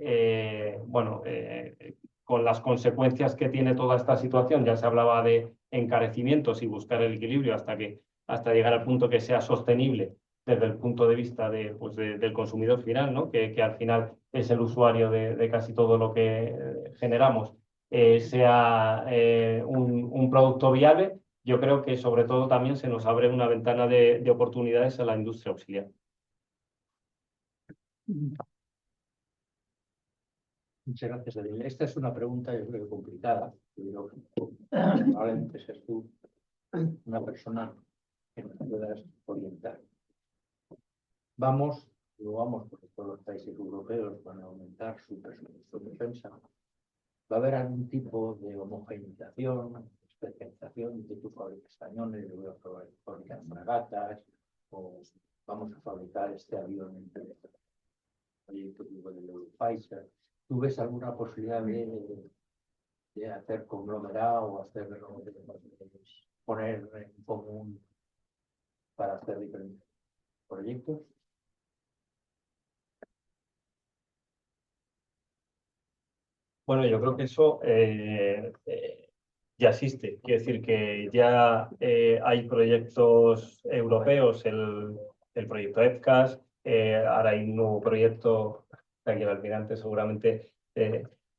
con las consecuencias que tiene toda esta situación, ya se hablaba de encarecimientos y buscar el equilibrio hasta llegar al punto que sea sostenible desde el punto de vista del consumidor final, ¿no? Que al final es el usuario de casi todo lo que generamos, sea un producto viable. Yo creo que sobre todo también se nos abre una ventana de oportunidades a la industria auxiliar. Muchas gracias, Daniel. Esta es una pregunta, yo creo que complicada. Pero probablemente seas tú una persona que nos puedas orientar. Vamos porque todos los países europeos van a aumentar su presupuesto de defensa. Va a haber algún tipo de homogeneización, especialización de tu fábricas cañones, yo voy a fabricar fragatas, o vamos a fabricar este avión en proyecto tipo del Eurofighter. ¿Tú ves alguna posibilidad de hacer conglomerado o poner en común para hacer diferentes proyectos? Bueno, yo creo que eso ya existe. Quiere decir que ya hay proyectos europeos, el proyecto FCAS, ahora hay un nuevo proyecto, aquí el almirante seguramente,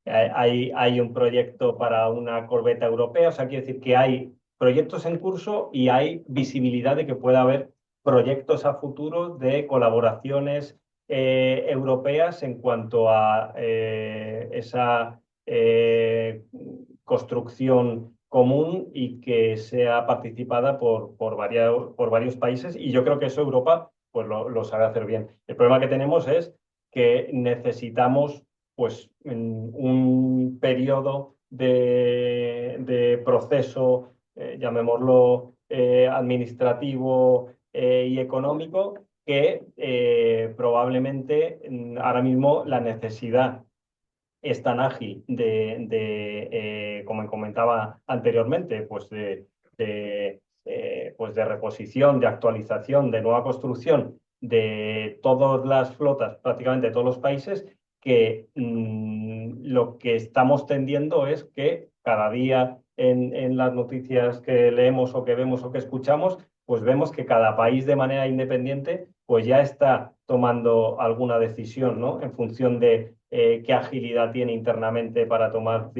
hay un proyecto para una corbeta europea, o sea, quiere decir que hay proyectos en curso y hay visibilidad de que pueda haber proyectos a futuro de colaboraciones europeas en cuanto a esa construcción común y que sea participada por varios países, y yo creo que eso Europa pues lo sabe hacer bien. El problema que tenemos es que necesitamos pues un periodo de proceso, llamémoslo administrativo y económico, que probablemente ahora mismo la necesidad es tan ágil como comentaba anteriormente, pues de reposición, de actualización, de nueva construcción de todas las flotas, prácticamente de todos los países, que lo que estamos tendiendo es que cada día en las noticias que leemos o que vemos o que escuchamos, pues vemos que cada país de manera independiente pues ya está tomando alguna decisión, ¿no? En función de qué agilidad tiene internamente para tomar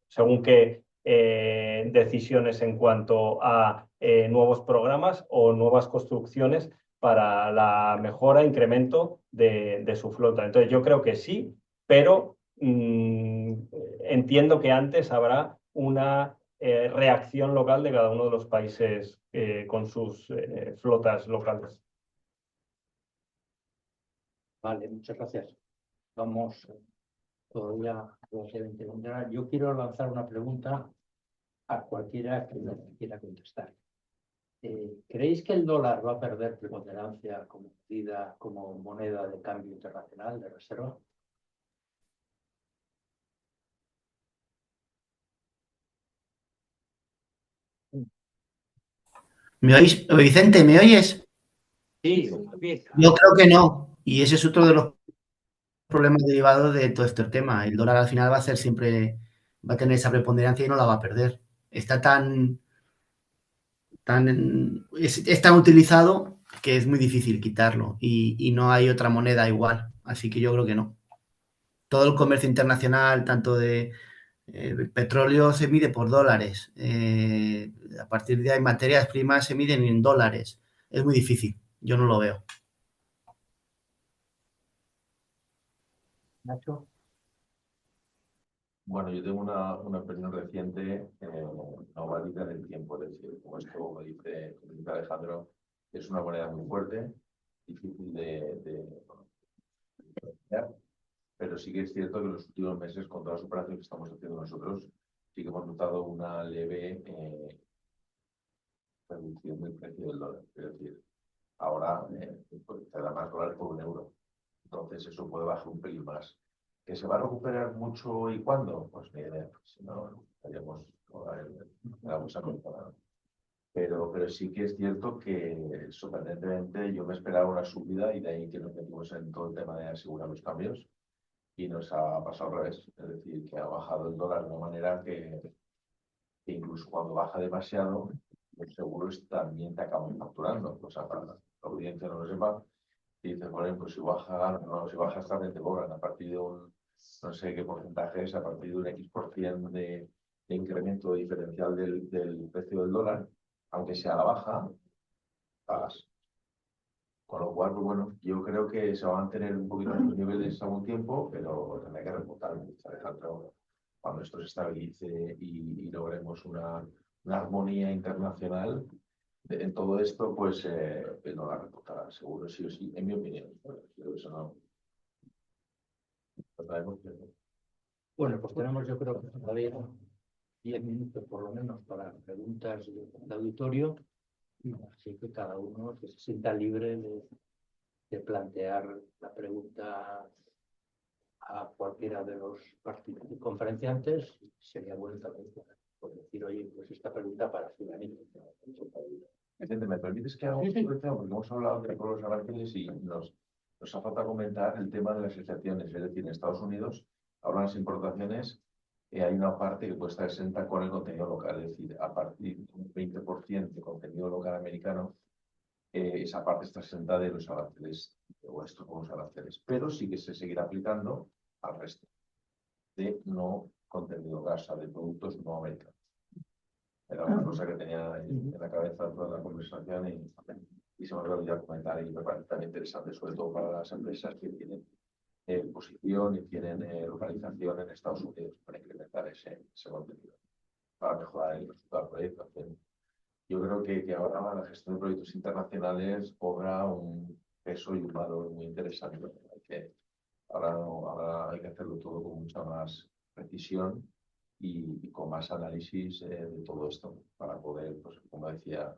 según qué decisiones en cuanto a nuevos programas o nuevas construcciones para la mejora, incremento de su flota. Entonces yo creo que sí, pero entiendo que antes habrá una reacción local de cada uno de los países con sus flotas locales. Vale, muchas gracias. Vamos todavía. Yo quiero lanzar una pregunta a cualquiera que me quiera contestar. ¿Creéis que el dólar va a perder preponderancia como moneda de cambio internacional de reserva? ¿Me oís? Vicente, ¿me oyes? Sí, Yo creo que no. Y ese es otro de los problemas derivados de todo este tema. El dólar al final va a tener esa preponderancia y no la va a perder. Está es tan utilizado que es muy difícil quitarlo y no hay otra moneda igual. Así que yo creo que no. Todo el comercio internacional, tanto de petróleo, se mide por dólares. A partir de ahí, materias primas se miden en dólares. Es muy difícil. Yo no lo veo. Nacho. Bueno, yo tengo una opinión reciente, no válida en el tiempo, es decir, como esto, como dice Alejandro, es una moneda muy fuerte, difícil de pero sí que es cierto que en los últimos meses, con todas las operaciones que estamos haciendo nosotros, sí que hemos notado una leve reducción del precio del dólar. Es decir, ahora pues, te da más dólares por €1. Entonces eso puede bajar un pelín más. ¿Que se va a recuperar mucho y cuándo? Pues ni idea. Si no, estaríamos la bolsa comparada. Pero sí que es cierto que sorprendentemente yo me esperaba una subida y de ahí que nos metimos en todo el tema de asegurar los cambios y nos ha pasado al revés. Es decir, que ha bajado el dólar de una manera que incluso cuando baja demasiado, los seguros también te acaban facturando. O sea, para la audiencia no lo sepa, y dices, por ejemplo, si baja, no, si baja también te cobran a partir de un, no sé qué porcentaje es, a partir de un X% de incremento diferencial del precio del dólar, aunque sea a la baja, pagas. Con lo cual, pues bueno, yo creo que se van a mantener un poquito en estos niveles algún tiempo, pero tendrá que remontar, Alejandro, cuando esto se estabilice y logremos una armonía internacional. En todo esto, pues no la reportará, seguro, sí o sí, en mi opinión. Creo que eso no. Bueno, pues tenemos, yo creo que todavía 10 minutos por lo menos para preguntas del auditorio, así que cada uno que se sienta libre de plantear la pregunta a cualquiera de los conferenciantes. Sería bueno también por decir, oye, pues esta pregunta para fulanito. ¿Me permites que haga un comentario? Porque hemos hablado de los aranceles y nos ha falta comentar el tema de las excepciones. Es decir, en Estados Unidos, ahora las importaciones, hay una parte que puede estar exenta con el contenido local. Es decir, a partir de un 20% de contenido local americano, esa parte está exenta de los aranceles, o estos nuevos aranceles. Pero sí que se seguirá aplicando al resto de no contenido local, o sea, de productos no americanos. Era una cosa que tenía en la cabeza toda la conversación y se me había olvidado comentar y me parece también interesante, sobre todo para las empresas que tienen posición y tienen localización en Estados Unidos para incrementar ese contenido, para mejorar el resultado del proyecto. Yo creo que ahora la gestión de proyectos internacionales cobra un peso y un valor muy interesante. Ahora hay que hacerlo todo con mucha más precisión y con más análisis de todo esto para poder, pues, como decía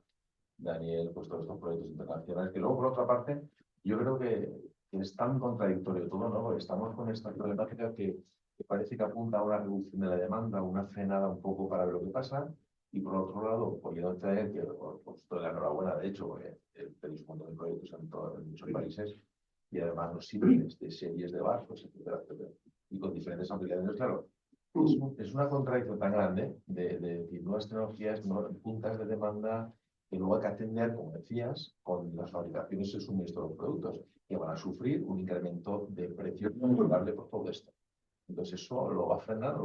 Daniel, pues todos estos proyectos internacionales, que luego por otra parte yo creo que es tan contradictorio todo, ¿no? Porque estamos con esta problemática que parece que apunta a una reducción de la demanda, una frenada un poco para ver lo que pasa, y por otro lado, pues yo traer que pues toda la enhorabuena, de hecho, porque tenéis un montón de proyectos en muchos países y además los símiles de series de barcos, etcétera, etcétera, y con diferentes aplicaciones, claro. Es una contradicción tan grande de decir nuevas tecnologías, puntas de demanda, que luego hay que atender, como decías, con las fabricaciones y el suministro de los productos, que van a sufrir un incremento de precios incontrolable por todo esto. Entonces eso lo va a frenar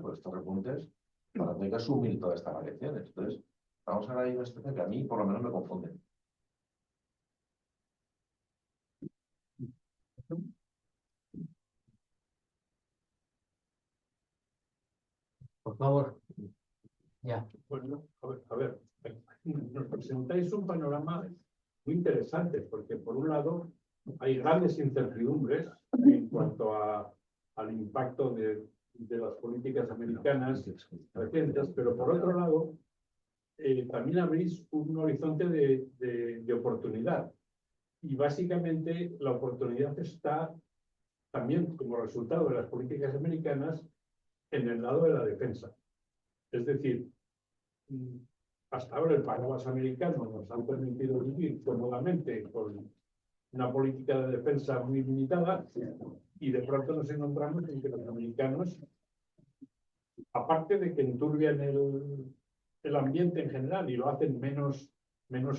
por estos repuntes, para tener que asumir todas estas variaciones. Entonces, vamos a ver ahí una situación que a mí por lo menos me confunde. Por favor. Ya. Bueno, a ver, nos presentáis un panorama muy interesante, porque por un lado hay grandes incertidumbres en cuanto al impacto de las políticas americanas recientes, pero por otro lado también abrís un horizonte de oportunidad. Y básicamente la oportunidad está también como resultado de las políticas americanas en el lado de la defensa. Es decir, hasta ahora el paraguas americano nos ha permitido vivir cómodamente con una política de defensa muy limitada y de pronto nos encontramos en que los americanos, aparte de que enturbian el ambiente en general y lo hacen menos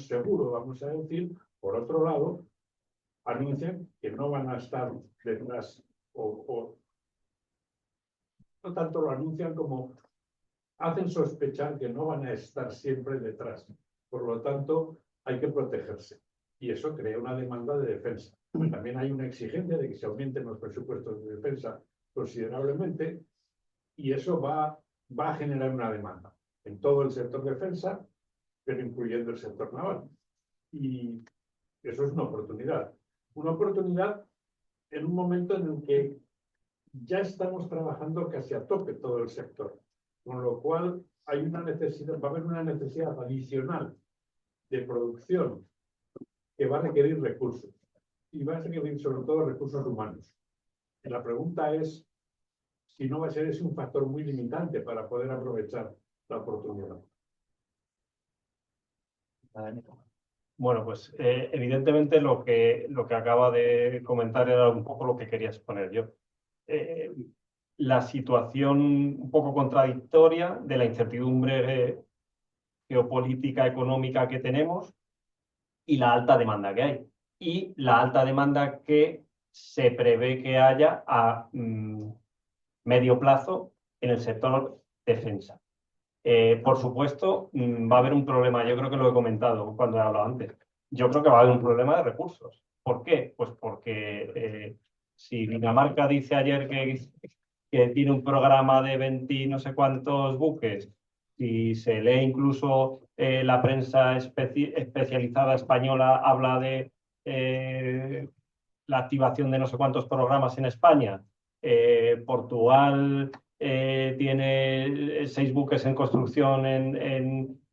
seguro, vamos a decir, por otro lado, anuncian que no van a estar detrás o no tanto lo anuncian como hacen sospechar que no van a estar siempre detrás. Por lo tanto, hay que protegerse. Y eso crea una demanda de defensa. También hay una exigencia de que se aumenten los presupuestos de defensa considerablemente y eso va a generar una demanda en todo el sector defensa, pero incluyendo el sector naval. Y eso es una oportunidad. Una oportunidad en un momento en el que ya estamos trabajando casi a tope todo el sector. Con lo cual hay una necesidad, va a haber una necesidad adicional de producción que va a requerir recursos y va a requerir sobre todo recursos humanos. La pregunta es si no va a ser ese un factor muy limitante para poder aprovechar la oportunidad. Bueno, pues evidentemente lo que acaba de comentar era un poco lo que quería exponer yo. La situación un poco contradictoria de la incertidumbre geopolítica, económica que tenemos y la alta demanda que hay. Y la alta demanda que se prevé que haya a medio plazo en el sector defensa. Por supuesto, va a haber un problema, yo creo que lo he comentado cuando he hablado antes. Yo creo que va a haber un problema de recursos. ¿Por qué? Pues porque si Dinamarca dice ayer que tiene un programa de 20 no sé cuántos buques, si se lee incluso la prensa especializada española habla de la activación de no sé cuántos programas en España, Portugal tiene 6 buques en construcción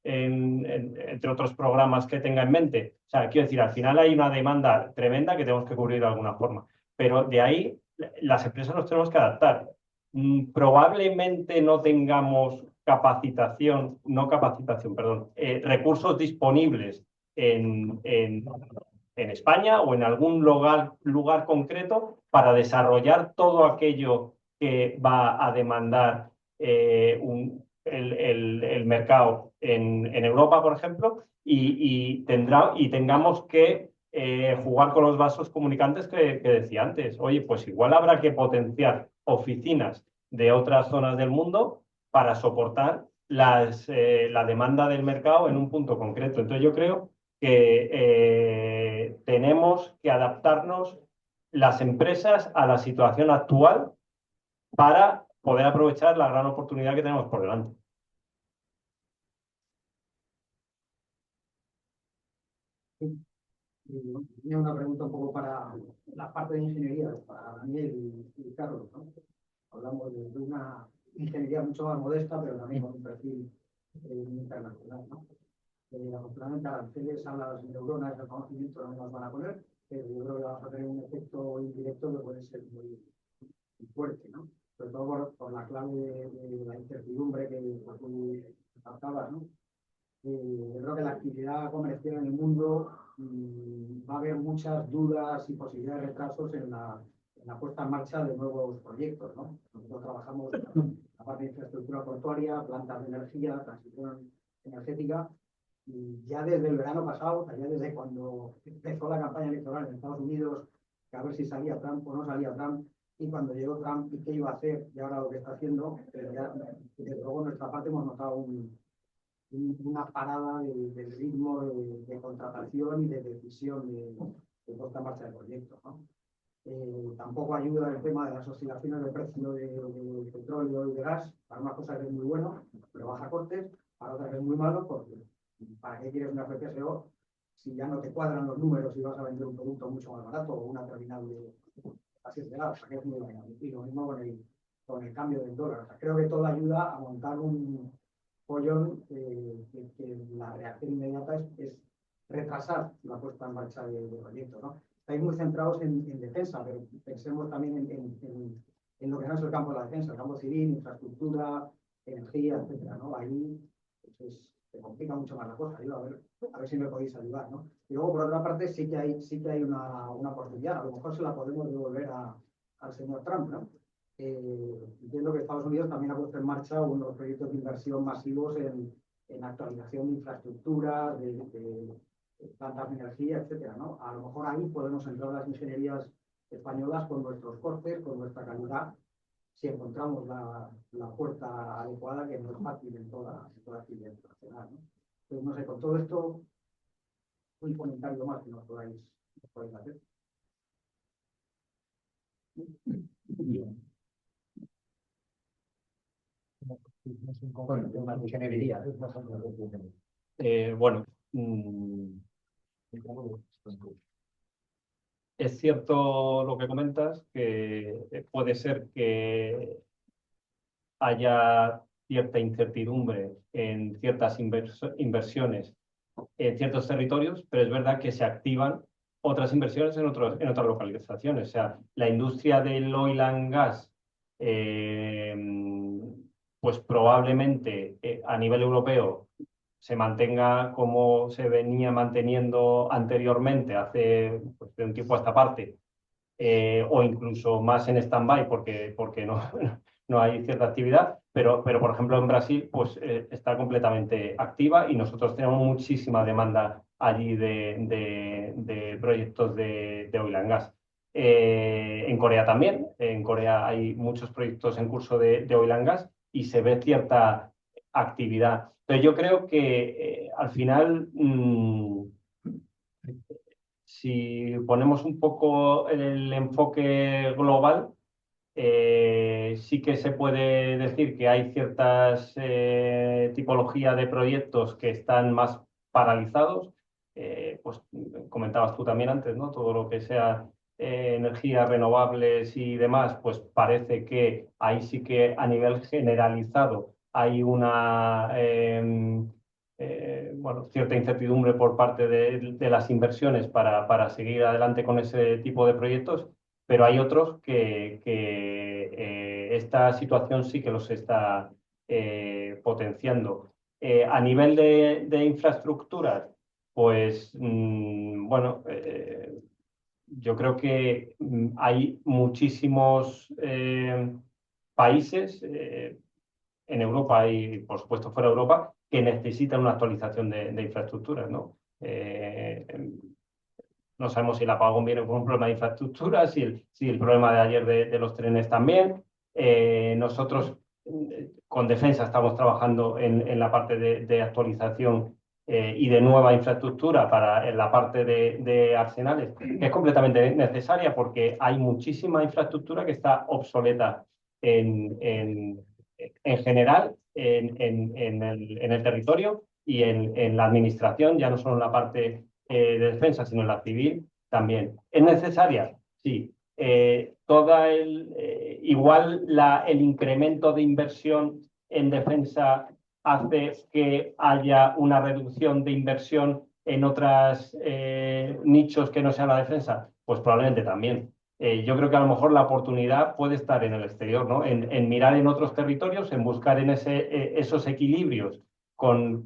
entre otros programas que tenga en mente. O sea, quiero decir, al final hay una demanda tremenda que tenemos que cubrir de alguna forma. Pero de ahí las empresas nos tenemos que adaptar. Probablemente no tengamos recursos disponibles en España o en algún lugar concreto para desarrollar todo aquello que va a demandar el mercado en Europa, por ejemplo, y tengamos que jugar con los vasos comunicantes que decía antes. Oye, pues igual habrá que potenciar oficinas de otras zonas del mundo para soportar la demanda del mercado en un punto concreto. Entonces yo creo que tenemos que adaptarnos las empresas a la situación actual para poder aprovechar la gran oportunidad que tenemos por delante. Tenía una pregunta un poco para la parte de ingeniería, para Daniel y Carlos, ¿no? Hablamos de una ingeniería mucho más modesta, pero también con un perfil internacional, ¿no? Afortunadamente, aranceles a las neuronas del conocimiento no nos van a poner, pero yo creo que vamos a tener un efecto indirecto que puede ser muy fuerte, ¿no? Sobre todo por la clave de la incertidumbre que tú trataba, ¿no? Yo creo que la actividad comercial en el mundo va a haber muchas dudas y posibilidades de retrasos en la puesta en marcha de nuevos proyectos, ¿no? Nosotros trabajamos en la parte de infraestructura portuaria, plantas de energía, transición energética, y ya desde el verano pasado, ya desde cuando empezó la campaña electoral en Estados Unidos, que a ver si salía Trump o no salía Trump, y cuando llegó Trump y qué iba a hacer y ahora lo que está haciendo, ya, desde luego nuestra parte hemos notado una parada del ritmo de contratación y de decisión de puesta en marcha del proyecto, ¿no? Tampoco ayuda el tema de las oscilaciones de precio del petróleo y de gas. Para unas cosas es muy bueno, pero baja costes, para otras es muy malo, porque ¿para qué quieres una FPSO si ya no te cuadran los números y vas a vender un producto mucho más barato o una terminal de así de gas? ¿Para qué es muy bueno? Y lo mismo con el cambio del dólar. O sea, creo que todo ayuda a montar un follón que la reacción inmediata es retrasar la puesta en marcha del proyecto, ¿no? Estáis muy centrados en defensa, pero pensemos también en lo que no es el campo de la defensa, el campo civil, infraestructura, energía, etcétera, ¿no? Ahí pues, se complica mucho más la cosa. Yo, a ver si me podéis ayudar, ¿no? Y luego, por otra parte, sí que hay una oportunidad. A lo mejor se la podemos devolver al señor Trump, ¿no? Entiendo que Estados Unidos también ha puesto en marcha unos proyectos de inversión masivos en actualización de infraestructura, de plantas de energía, etcétera, ¿no? A lo mejor ahí podemos entrar las ingenierías españolas con nuestros costes, con nuestra calidad, si encontramos la puerta adecuada, que no es fácil en toda actividad internacional, ¿no? Pues no sé, con todo esto, un comentario más que nos podáis hacer. Bueno, ingeniería. Bueno, es cierto lo que comentas, que puede ser que haya cierta incertidumbre en ciertas inversiones en ciertos territorios, pero es verdad que se activan otras inversiones en otras localizaciones. O sea, la industria del oil and gas pues probablemente a nivel europeo se mantenga como se venía manteniendo anteriormente, hace pues, de un tiempo a esta parte, o incluso más en stand-by porque no hay cierta actividad, pero por ejemplo en Brasil pues, está completamente activa y nosotros tenemos muchísima demanda allí de proyectos de oil and gas. En Corea también, en Corea hay muchos proyectos en curso de oil and gas y se ve cierta actividad. Entonces yo creo que al final, si ponemos un poco el enfoque global, sí que se puede decir que hay ciertas tipologías de proyectos que están más paralizados. Pues comentabas tú también antes, ¿no? Todo lo que sea energías renovables y demás, pues parece que ahí sí que a nivel generalizado hay una bueno, cierta incertidumbre por parte de las inversiones para seguir adelante con ese tipo de proyectos, pero hay otros que esta situación sí que los está potenciando. A nivel de infraestructuras, pues bueno, yo creo que hay muchísimos países en Europa y, por supuesto, fuera de Europa, que necesitan una actualización de infraestructuras, ¿no? No sabemos si el apagón viene por un problema de infraestructura, si el problema de ayer de los trenes también. Nosotros con Defensa estamos trabajando en la parte de actualización y de nueva infraestructura para en la parte de arsenales, que es completamente necesaria porque hay muchísima infraestructura que está obsoleta en general en el territorio y en la administración, ya no solo en la parte de defensa, sino en la civil también. ¿Es necesaria? Sí. Igual el incremento de inversión en defensa hace que haya una reducción de inversión en otros nichos que no sean la defensa. Pues probablemente también. Yo creo que a lo mejor la oportunidad puede estar en el exterior, ¿no? En mirar en otros territorios, en buscar en esos equilibrios con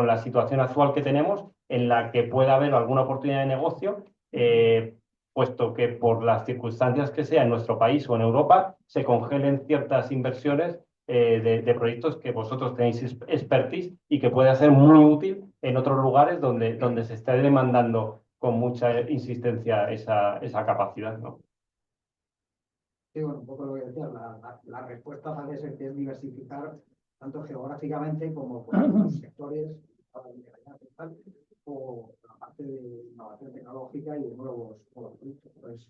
la situación actual que tenemos, en la que pueda haber alguna oportunidad de negocio, puesto que por las circunstancias que sea en nuestro país o en Europa, se congelen ciertas inversiones de proyectos que vosotros tenéis expertise y que puede ser muy útil en otros lugares donde se esté demandando con mucha insistencia esa capacidad, ¿no? Sí, bueno, un poco lo que decía, la respuesta parece ser que es diversificar tanto geográficamente como por los sectores o la parte de innovación tecnológica y de nuevos productos. Pues,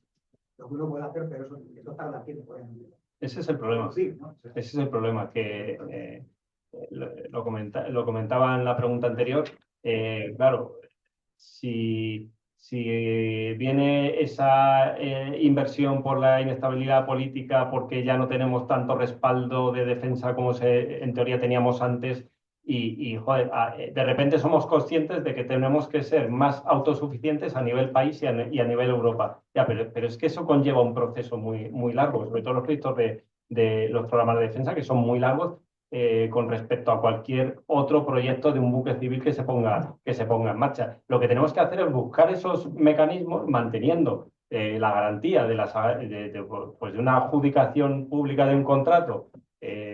lo que uno puede hacer, pero eso tarda tiempo en ese es el problema. producir, ¿no? Ese es el problema, que lo comentaba en la pregunta anterior. Claro, si viene esa inversión por la inestabilidad política, porque ya no tenemos tanto respaldo de defensa como en teoría teníamos antes, y joder, de repente somos conscientes de que tenemos que ser más autosuficientes a nivel país y a nivel Europa. Ya, pero es que eso conlleva un proceso muy, muy largo, sobre todo los proyectos de los programas de defensa, que son muy largos con respecto a cualquier otro proyecto de un buque civil que se ponga en marcha. Lo que tenemos que hacer es buscar esos mecanismos manteniendo la garantía pues de una adjudicación pública de un contrato,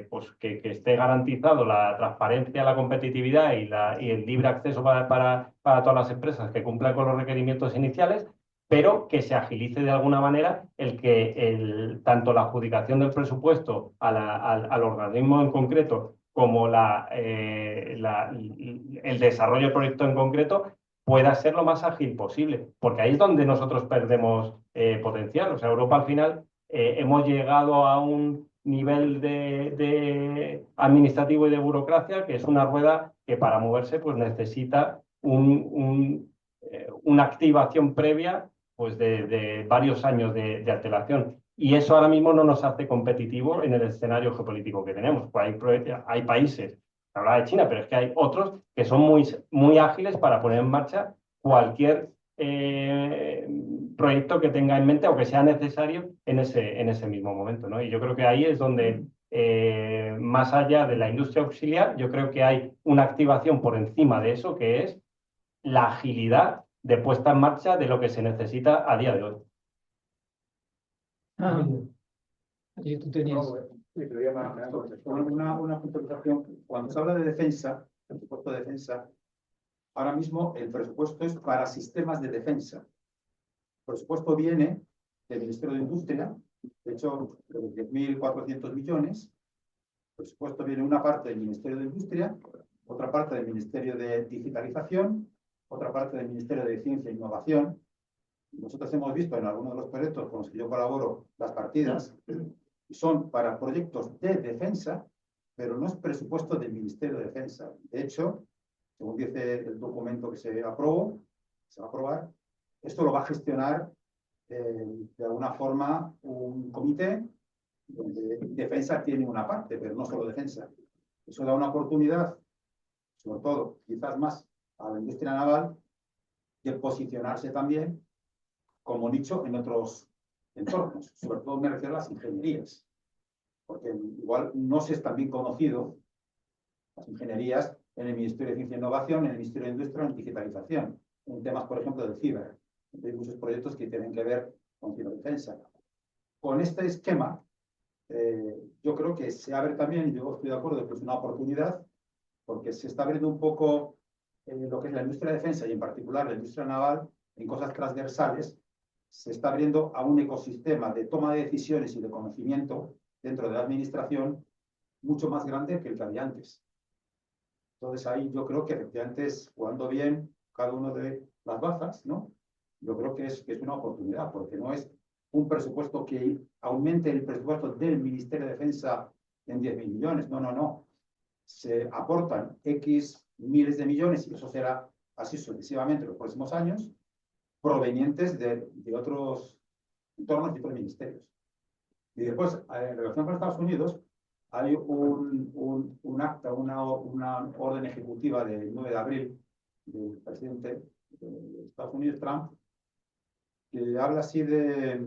pues que esté garantizado la transparencia, la competitividad y el libre acceso para todas las empresas que cumplan con los requerimientos iniciales, pero que se agilice de alguna manera tanto la adjudicación del presupuesto al organismo en concreto como el desarrollo del proyecto en concreto pueda ser lo más ágil posible, porque ahí es donde nosotros perdemos potencial. O sea, Europa al final hemos llegado a un nivel de administrativo y de burocracia que es una rueda que para moverse pues necesita una activación previa pues de varios años de antelación. Y eso ahora mismo no nos hace competitivo en el escenario geopolítico que tenemos. Pues hay países, hablaba de China, pero es que hay otros que son muy ágiles para poner en marcha cualquier proyecto que tenga en mente o que sea necesario en ese mismo momento, ¿no? Y yo creo que ahí es donde más allá de la industria auxiliar, yo creo que hay una activación por encima de eso, que es la agilidad de puesta en marcha de lo que se necesita a día de hoy. Y tú tenías... Sí, pero ya una puntualización. Cuando se habla de defensa, presupuesto de defensa, ahora mismo el presupuesto es para sistemas de defensa. El presupuesto viene del Ministerio de Industria, de hecho, 10.400 millones. El presupuesto viene una parte del Ministerio de Industria, otra parte del Ministerio de Digitalización, otra parte del Ministerio de Ciencia e Innovación. Nosotros hemos visto en algunos de los proyectos con los que yo colaboro las partidas, y son para proyectos de defensa, pero no es presupuesto del Ministerio de Defensa. De hecho, según dice el documento que se aprobó, se va a aprobar, esto lo va a gestionar de alguna forma un comité donde defensa tiene una parte, pero no solo defensa. Eso da una oportunidad, sobre todo, quizás más a la industria naval, de posicionarse también como nicho en otros entornos. Sobre todo me refiero a las ingenierías, porque igual no se están bien conocido las ingenierías en el Ministerio de Ciencia e Innovación, en el Ministerio de Industria, en digitalización, en temas, por ejemplo, del ciber. Hay muchos proyectos que tienen que ver con ciberdefensa. Con este esquema, yo creo que se abre también, y yo estoy de acuerdo que es una oportunidad, porque se está abriendo un poco lo que es la industria de defensa y en particular la industria naval en cosas transversales, se está abriendo a un ecosistema de toma de decisiones y de conocimiento dentro de la administración mucho más grande que el que había antes. Entonces ahí yo creo que efectivamente es jugando bien cada uno de las bazas, ¿no? Yo creo que es una oportunidad, porque no es un presupuesto que aumente el presupuesto del Ministerio de Defensa en 10.000 millones, no, no, no. Se aportan X miles de millones, y eso será así sucesivamente en los próximos años, provenientes de otros entornos y otros ministerios. Y después, en relación con Estados Unidos, hay un acta, una orden ejecutiva del 9 de abril del presidente de Estados Unidos, Trump, que habla así de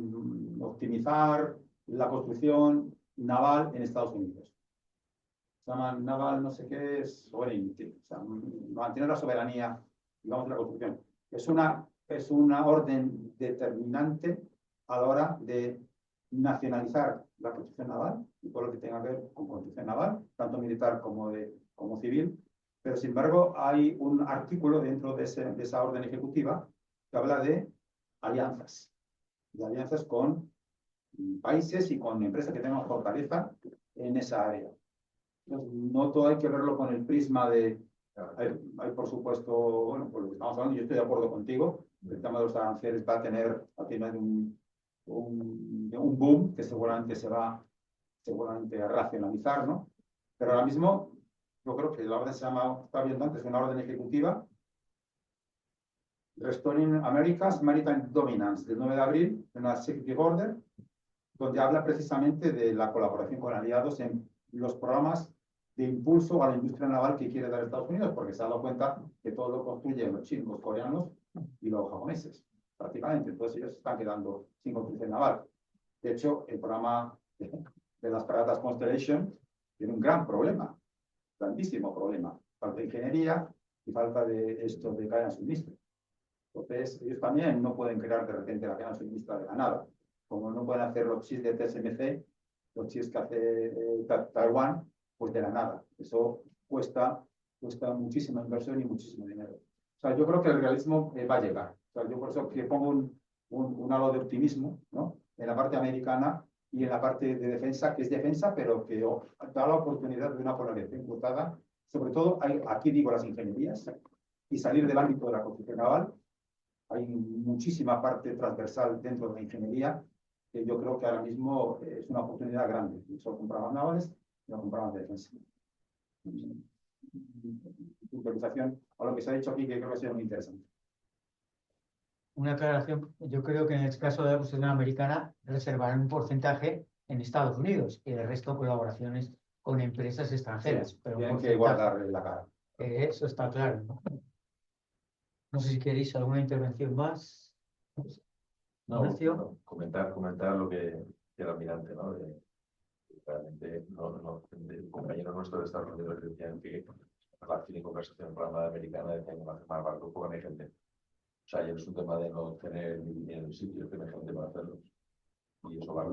optimizar la construcción naval en Estados Unidos. Se llama naval no sé qué, sovereignty, o sea, mantener la soberanía, digamos, de la construcción. Es una orden determinante a la hora de nacionalizar la construcción naval y todo lo que tenga que ver con construcción naval, tanto militar como civil. Pero, sin embargo, hay un artículo dentro de esa orden ejecutiva que habla de alianzas con países y con empresas que tengan fortaleza en esa área. Entonces, no todo hay que verlo con el prisma de... Hay por supuesto, bueno, por lo que estamos hablando, yo estoy de acuerdo contigo, el tema de los aranceles va a tener un boom que seguramente se va a racionalizar, ¿no? Pero ahora mismo, yo creo que la orden está viendo antes, una orden ejecutiva, Restoring America's Maritime Dominance, del 9 de abril, de una Executive Order, donde habla precisamente de la colaboración con aliados en los programas de impulso a la industria naval que quiere dar Estados Unidos, porque se ha dado cuenta que todo lo construyen los chinos, los coreanos y los japoneses, prácticamente. Entonces ellos se están quedando sin construcción naval. De hecho, el programa de las fragatas Constellation tiene un gran problema, grandísimo problema. Falta de ingeniería y falta de cadena de suministro. Entonces, ellos también no pueden crear de repente la cadena de suministro de la nada. Como no pueden hacer los chips de TSMC, los chips que hace Taiwán, pues de la nada. Eso cuesta muchísima inversión y muchísimo dinero. O sea, yo creo que el realismo va a llegar. O sea, yo por eso que pongo un halo de optimismo, ¿no? En la parte americana y en la parte de defensa, que es defensa, pero que da la oportunidad de una polarización cruzada. Sobre todo, aquí digo las ingenierías y salir del ámbito de la construcción naval. Hay muchísima parte transversal dentro de la ingeniería que yo creo que ahora mismo es una oportunidad grande. Solo con programas navales y no con programas de defensa. Puntualización a lo que se ha dicho aquí, que creo que ha sido muy interesante. Una aclaración, yo creo que en el caso de la construcción americana reservarán un porcentaje en Estados Unidos y el resto colaboraciones con empresas extranjeras. Sí, pero tienen que guardar la cara. Eso está claro, ¿no? No sé si queréis alguna intervención más. No, comentar lo que el almirante, ¿no? realmente el compañero nuestro de Estados Unidos decían que relación y conversación con la Armada Americana decían que va a hacer más barato porque no hay gente. O sea, ya no es un tema de no tener ni dinero en el sitio, que no hay gente para hacerlo. Y eso va a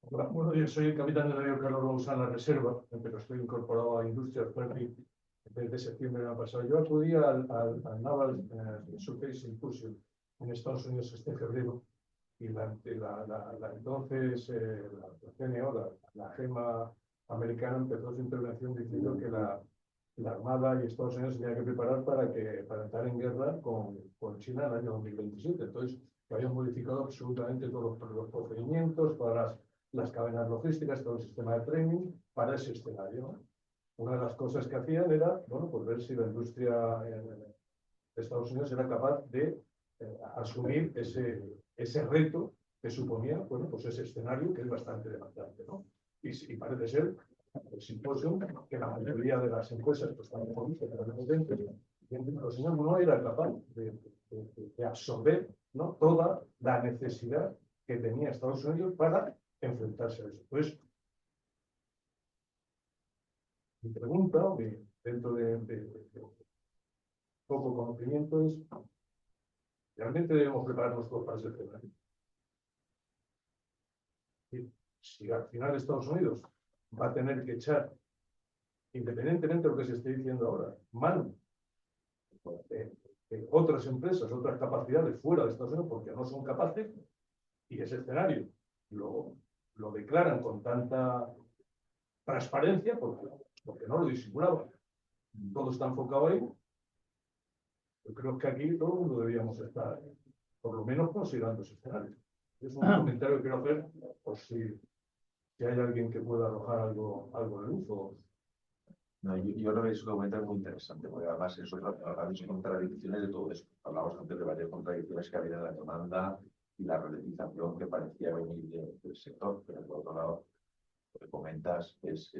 Bueno, yo soy el capitán de navío Carlos Rousán en la reserva, pero estoy incorporado a Industrias Perry desde septiembre del año pasado. Yo acudí al Naval Surface Symposium en Estados Unidos este febrero y entonces la CNO, la GEMA americana, empezó su intervención diciendo que la Armada y Estados Unidos se tenían que preparar para entrar en guerra con China en el año 2027. Entonces, que habían modificado absolutamente todos los procedimientos, todas las cadenas logísticas, todo el sistema de training para ese escenario, ¿no? Una de las cosas que hacían era, bueno, pues ver si la industria de Estados Unidos era capaz de asumir ese reto que suponía, bueno, pues ese escenario que es bastante demandante, ¿no? Y parece ser el simposio que la mayoría de las encuestas pues están potentes, los señores no era capaz de absorber, ¿no?, toda la necesidad que tenía Estados Unidos para enfrentarse a eso. Entonces, mi pregunta, dentro de poco conocimiento, es: ¿realmente debemos prepararnos todos para ese escenario? Si al final Estados Unidos va a tener que echar, independientemente de lo que se esté diciendo ahora, mano de otras empresas, otras capacidades fuera de Estados Unidos porque no son capaces, y ese escenario lo declaran con tanta transparencia porque no lo disimulaban, todo está enfocado ahí. Yo creo que aquí todo el mundo deberíamos estar, por lo menos, considerando ese escenario. Es un comentario que quiero hacer por si hay alguien que pueda arrojar algo de luz. No, yo creo que es un comentario muy interesante, porque además eso hay contradicciones de todo eso. Hablamos antes de varias contradicciones que había en la demanda y la ralentización que parecía venir del sector, pero por otro lado, lo que comentas es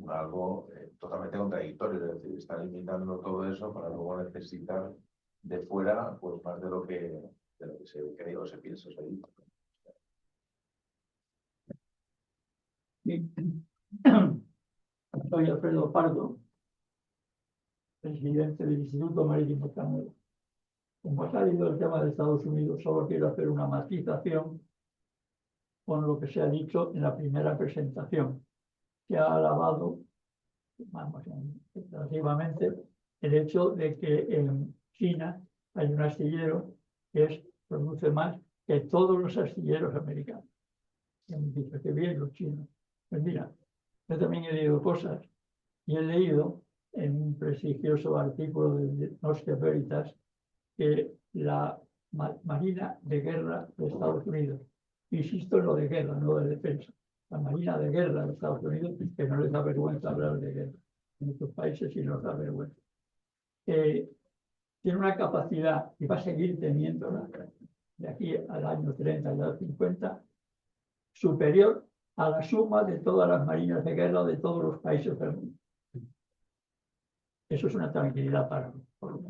algo totalmente contradictorio, es decir, están limitando todo eso para luego necesitar de fuera pues más de lo que se cree o se piensa. Soy Alfredo Pardo, presidente del Instituto Marítimo Español. Como ha salido el tema de Estados Unidos, solo quiero hacer una matización con lo que se ha dicho en la primera presentación. Se ha alabado, vamos, relativamente, el hecho de que en China hay un astillero que produce más que todos los astilleros americanos. Y han dicho que bien los chinos. Pues mira, yo también he leído cosas y he leído en un prestigioso artículo de Nostra Veritas que la Marina de Guerra de Estados Unidos, insisto en lo de guerra, no de defensa, la Marina de Guerra de Estados Unidos, que no les da vergüenza hablar de guerra, en estos países sí nos da vergüenza, tiene una capacidad, y va a seguir teniéndola de aquí al año 30 y al 50, superior a la suma de todas las marinas de guerra de todos los países del mundo. Eso es una tranquilidad para mí, por lo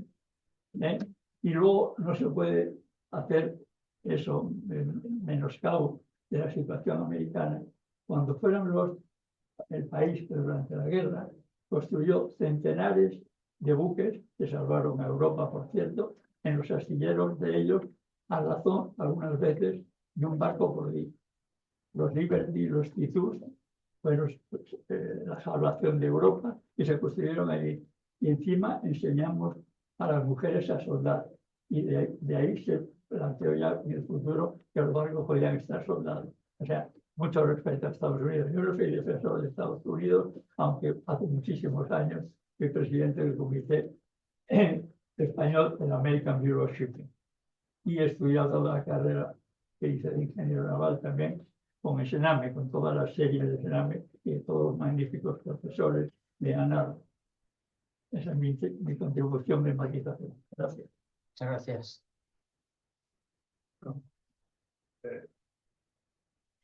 menos. Y luego no se puede hacer eso, menoscabo de la situación americana, cuando fueron el país que durante la guerra construyó centenares de buques que salvaron a Europa, por cierto, en los astilleros de ellos, a razón, algunas veces, de un barco por día. Los Liberty, los Titus, fueron la salvación de Europa y se construyeron allí. Y encima enseñamos a las mujeres a soldar. Y de ahí se planteó ya en el futuro que los barcos podían estar soldados. O sea, mucho respeto a Estados Unidos. Yo no soy defensor de Estados Unidos, aunque hace muchísimos años fui presidente del Comité Español del American Bureau of Shipping. Y he estudiado la carrera que hice de ingeniero naval también con el SENAME, con toda la serie de SENAME y de todos los magníficos profesores de ANAR. Esa es mi contribución de matización. Gracias. Muchas gracias.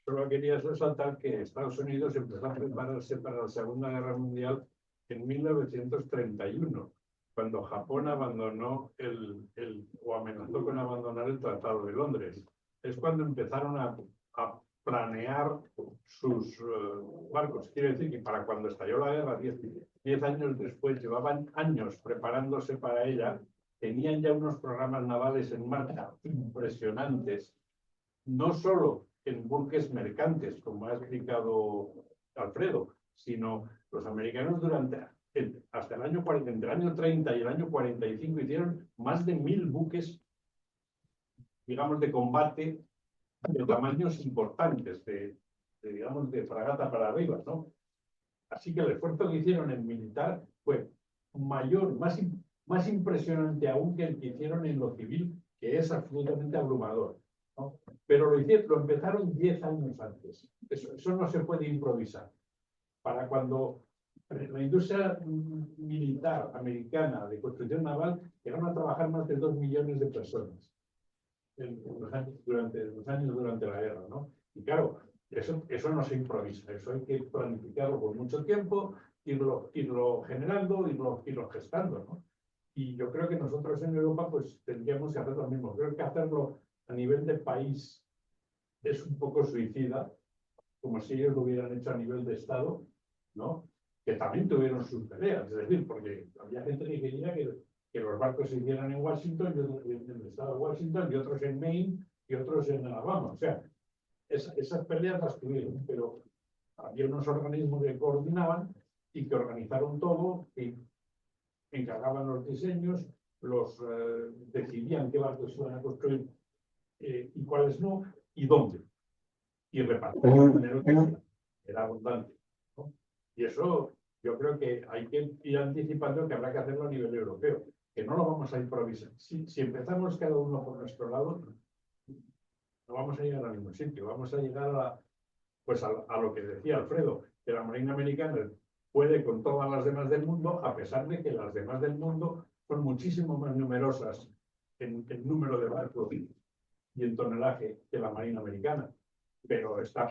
Solo quería resaltar que Estados Unidos empezó a prepararse para la Segunda Guerra Mundial en 1931, cuando Japón abandonó o amenazó con abandonar el Tratado de Londres. Es cuando empezaron a planear sus barcos. Quiere decir que para cuando estalló la guerra, 10 años después, llevaban años preparándose para ella, tenían ya unos programas navales en marcha impresionantes, no solo en buques mercantes, como ha explicado Alfredo, sino los americanos hasta el año 40, entre el año 30 y el año 45 hicieron más de 1000 buques, digamos, de combate de tamaños importantes, digamos, de fragata para arriba, ¿no? Así que el esfuerzo que hicieron en militar fue mayor, más impresionante aún que el que hicieron en lo civil, que es absolutamente abrumador, ¿no? Pero lo empezaron 10 años antes. Eso no se puede improvisar. Para cuando la industria militar americana de construcción naval llegaron a trabajar más de 2 millones de personas durante la guerra, ¿no? Y claro, eso no se improvisa, eso hay que planificarlo con mucho tiempo, irlo generando, irlo gestando, ¿no? Y yo creo que nosotros en Europa pues tendríamos que hacer lo mismo. Creo que hacerlo a nivel de país es un poco suicida, como si ellos lo hubieran hecho a nivel de Estado, ¿no? Que también tuvieron sus peleas, es decir, porque había gente que quería que los barcos se hicieran en Washington, y otros en el estado de Washington, y otros en Maine, y otros en Alabama. O sea, esas peleas las tuvieron, pero había unos organismos que coordinaban y que organizaron todo, y encargaban los diseños, decidían qué barcos iban a construir y cuáles no, y dónde. Y repartían el dinero que era abundante, ¿no? Y eso yo creo que hay que ir anticipando que habrá que hacerlo a nivel europeo, que no lo vamos a improvisar. Si empezamos cada uno por nuestro lado, no vamos a llegar al mismo sitio, vamos a llegar a lo que decía Alfredo, que la Marina Americana puede con todas las demás del mundo, a pesar de que las demás del mundo son muchísimo más numerosas en número de barcos y en tonelaje que la Marina Americana, pero están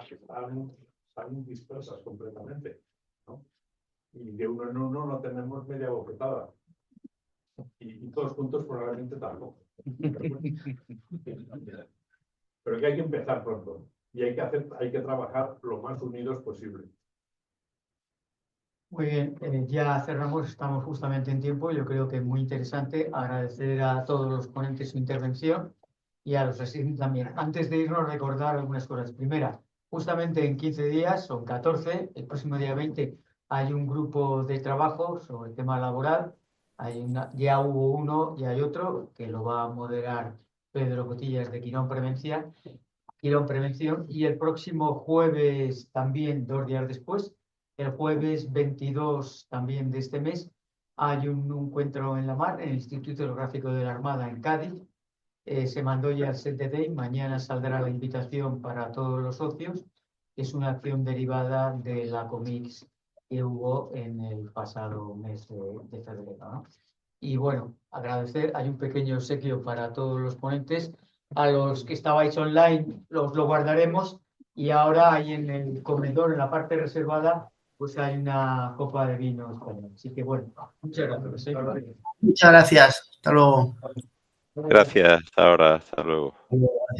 dispersas completamente, ¿no? Y de uno en uno no tenemos media bofetada. Y todos juntos probablemente tampoco. Pero que hay que empezar pronto. Y hay que trabajar lo más unidos posible. Muy bien, ya cerramos, estamos justamente en tiempo. Yo creo que es muy interesante. Agradecer a todos los ponentes su intervención y a los asistentes también. Antes de irnos, recordar algunas cosas. Primera, justamente en 15 días, son 14, el próximo día 20, hay un grupo de trabajo sobre el tema laboral. Ya hubo uno y hay otro que lo va a moderar Pedro Cotillas de Quirón Prevención. Y el próximo jueves, también 2 días después, el jueves 22 también de este mes, hay un encuentro en la mar, en el Instituto Geográfico de la Armada en Cádiz. Se mandó ya el set de day, mañana saldrá la invitación para todos los socios. Es una acción derivada de la Comix que hubo en el pasado mes de febrero, ¿no? Y bueno, agradecer, hay un pequeño obsequio para todos los ponentes. A los que estabais online lo guardaremos, y ahora hay en el comedor, en la parte reservada, pues hay una copa de vino español. Así que bueno, muchas gracias. Muchas gracias. Hasta luego. Gracias, hasta ahora, hasta luego.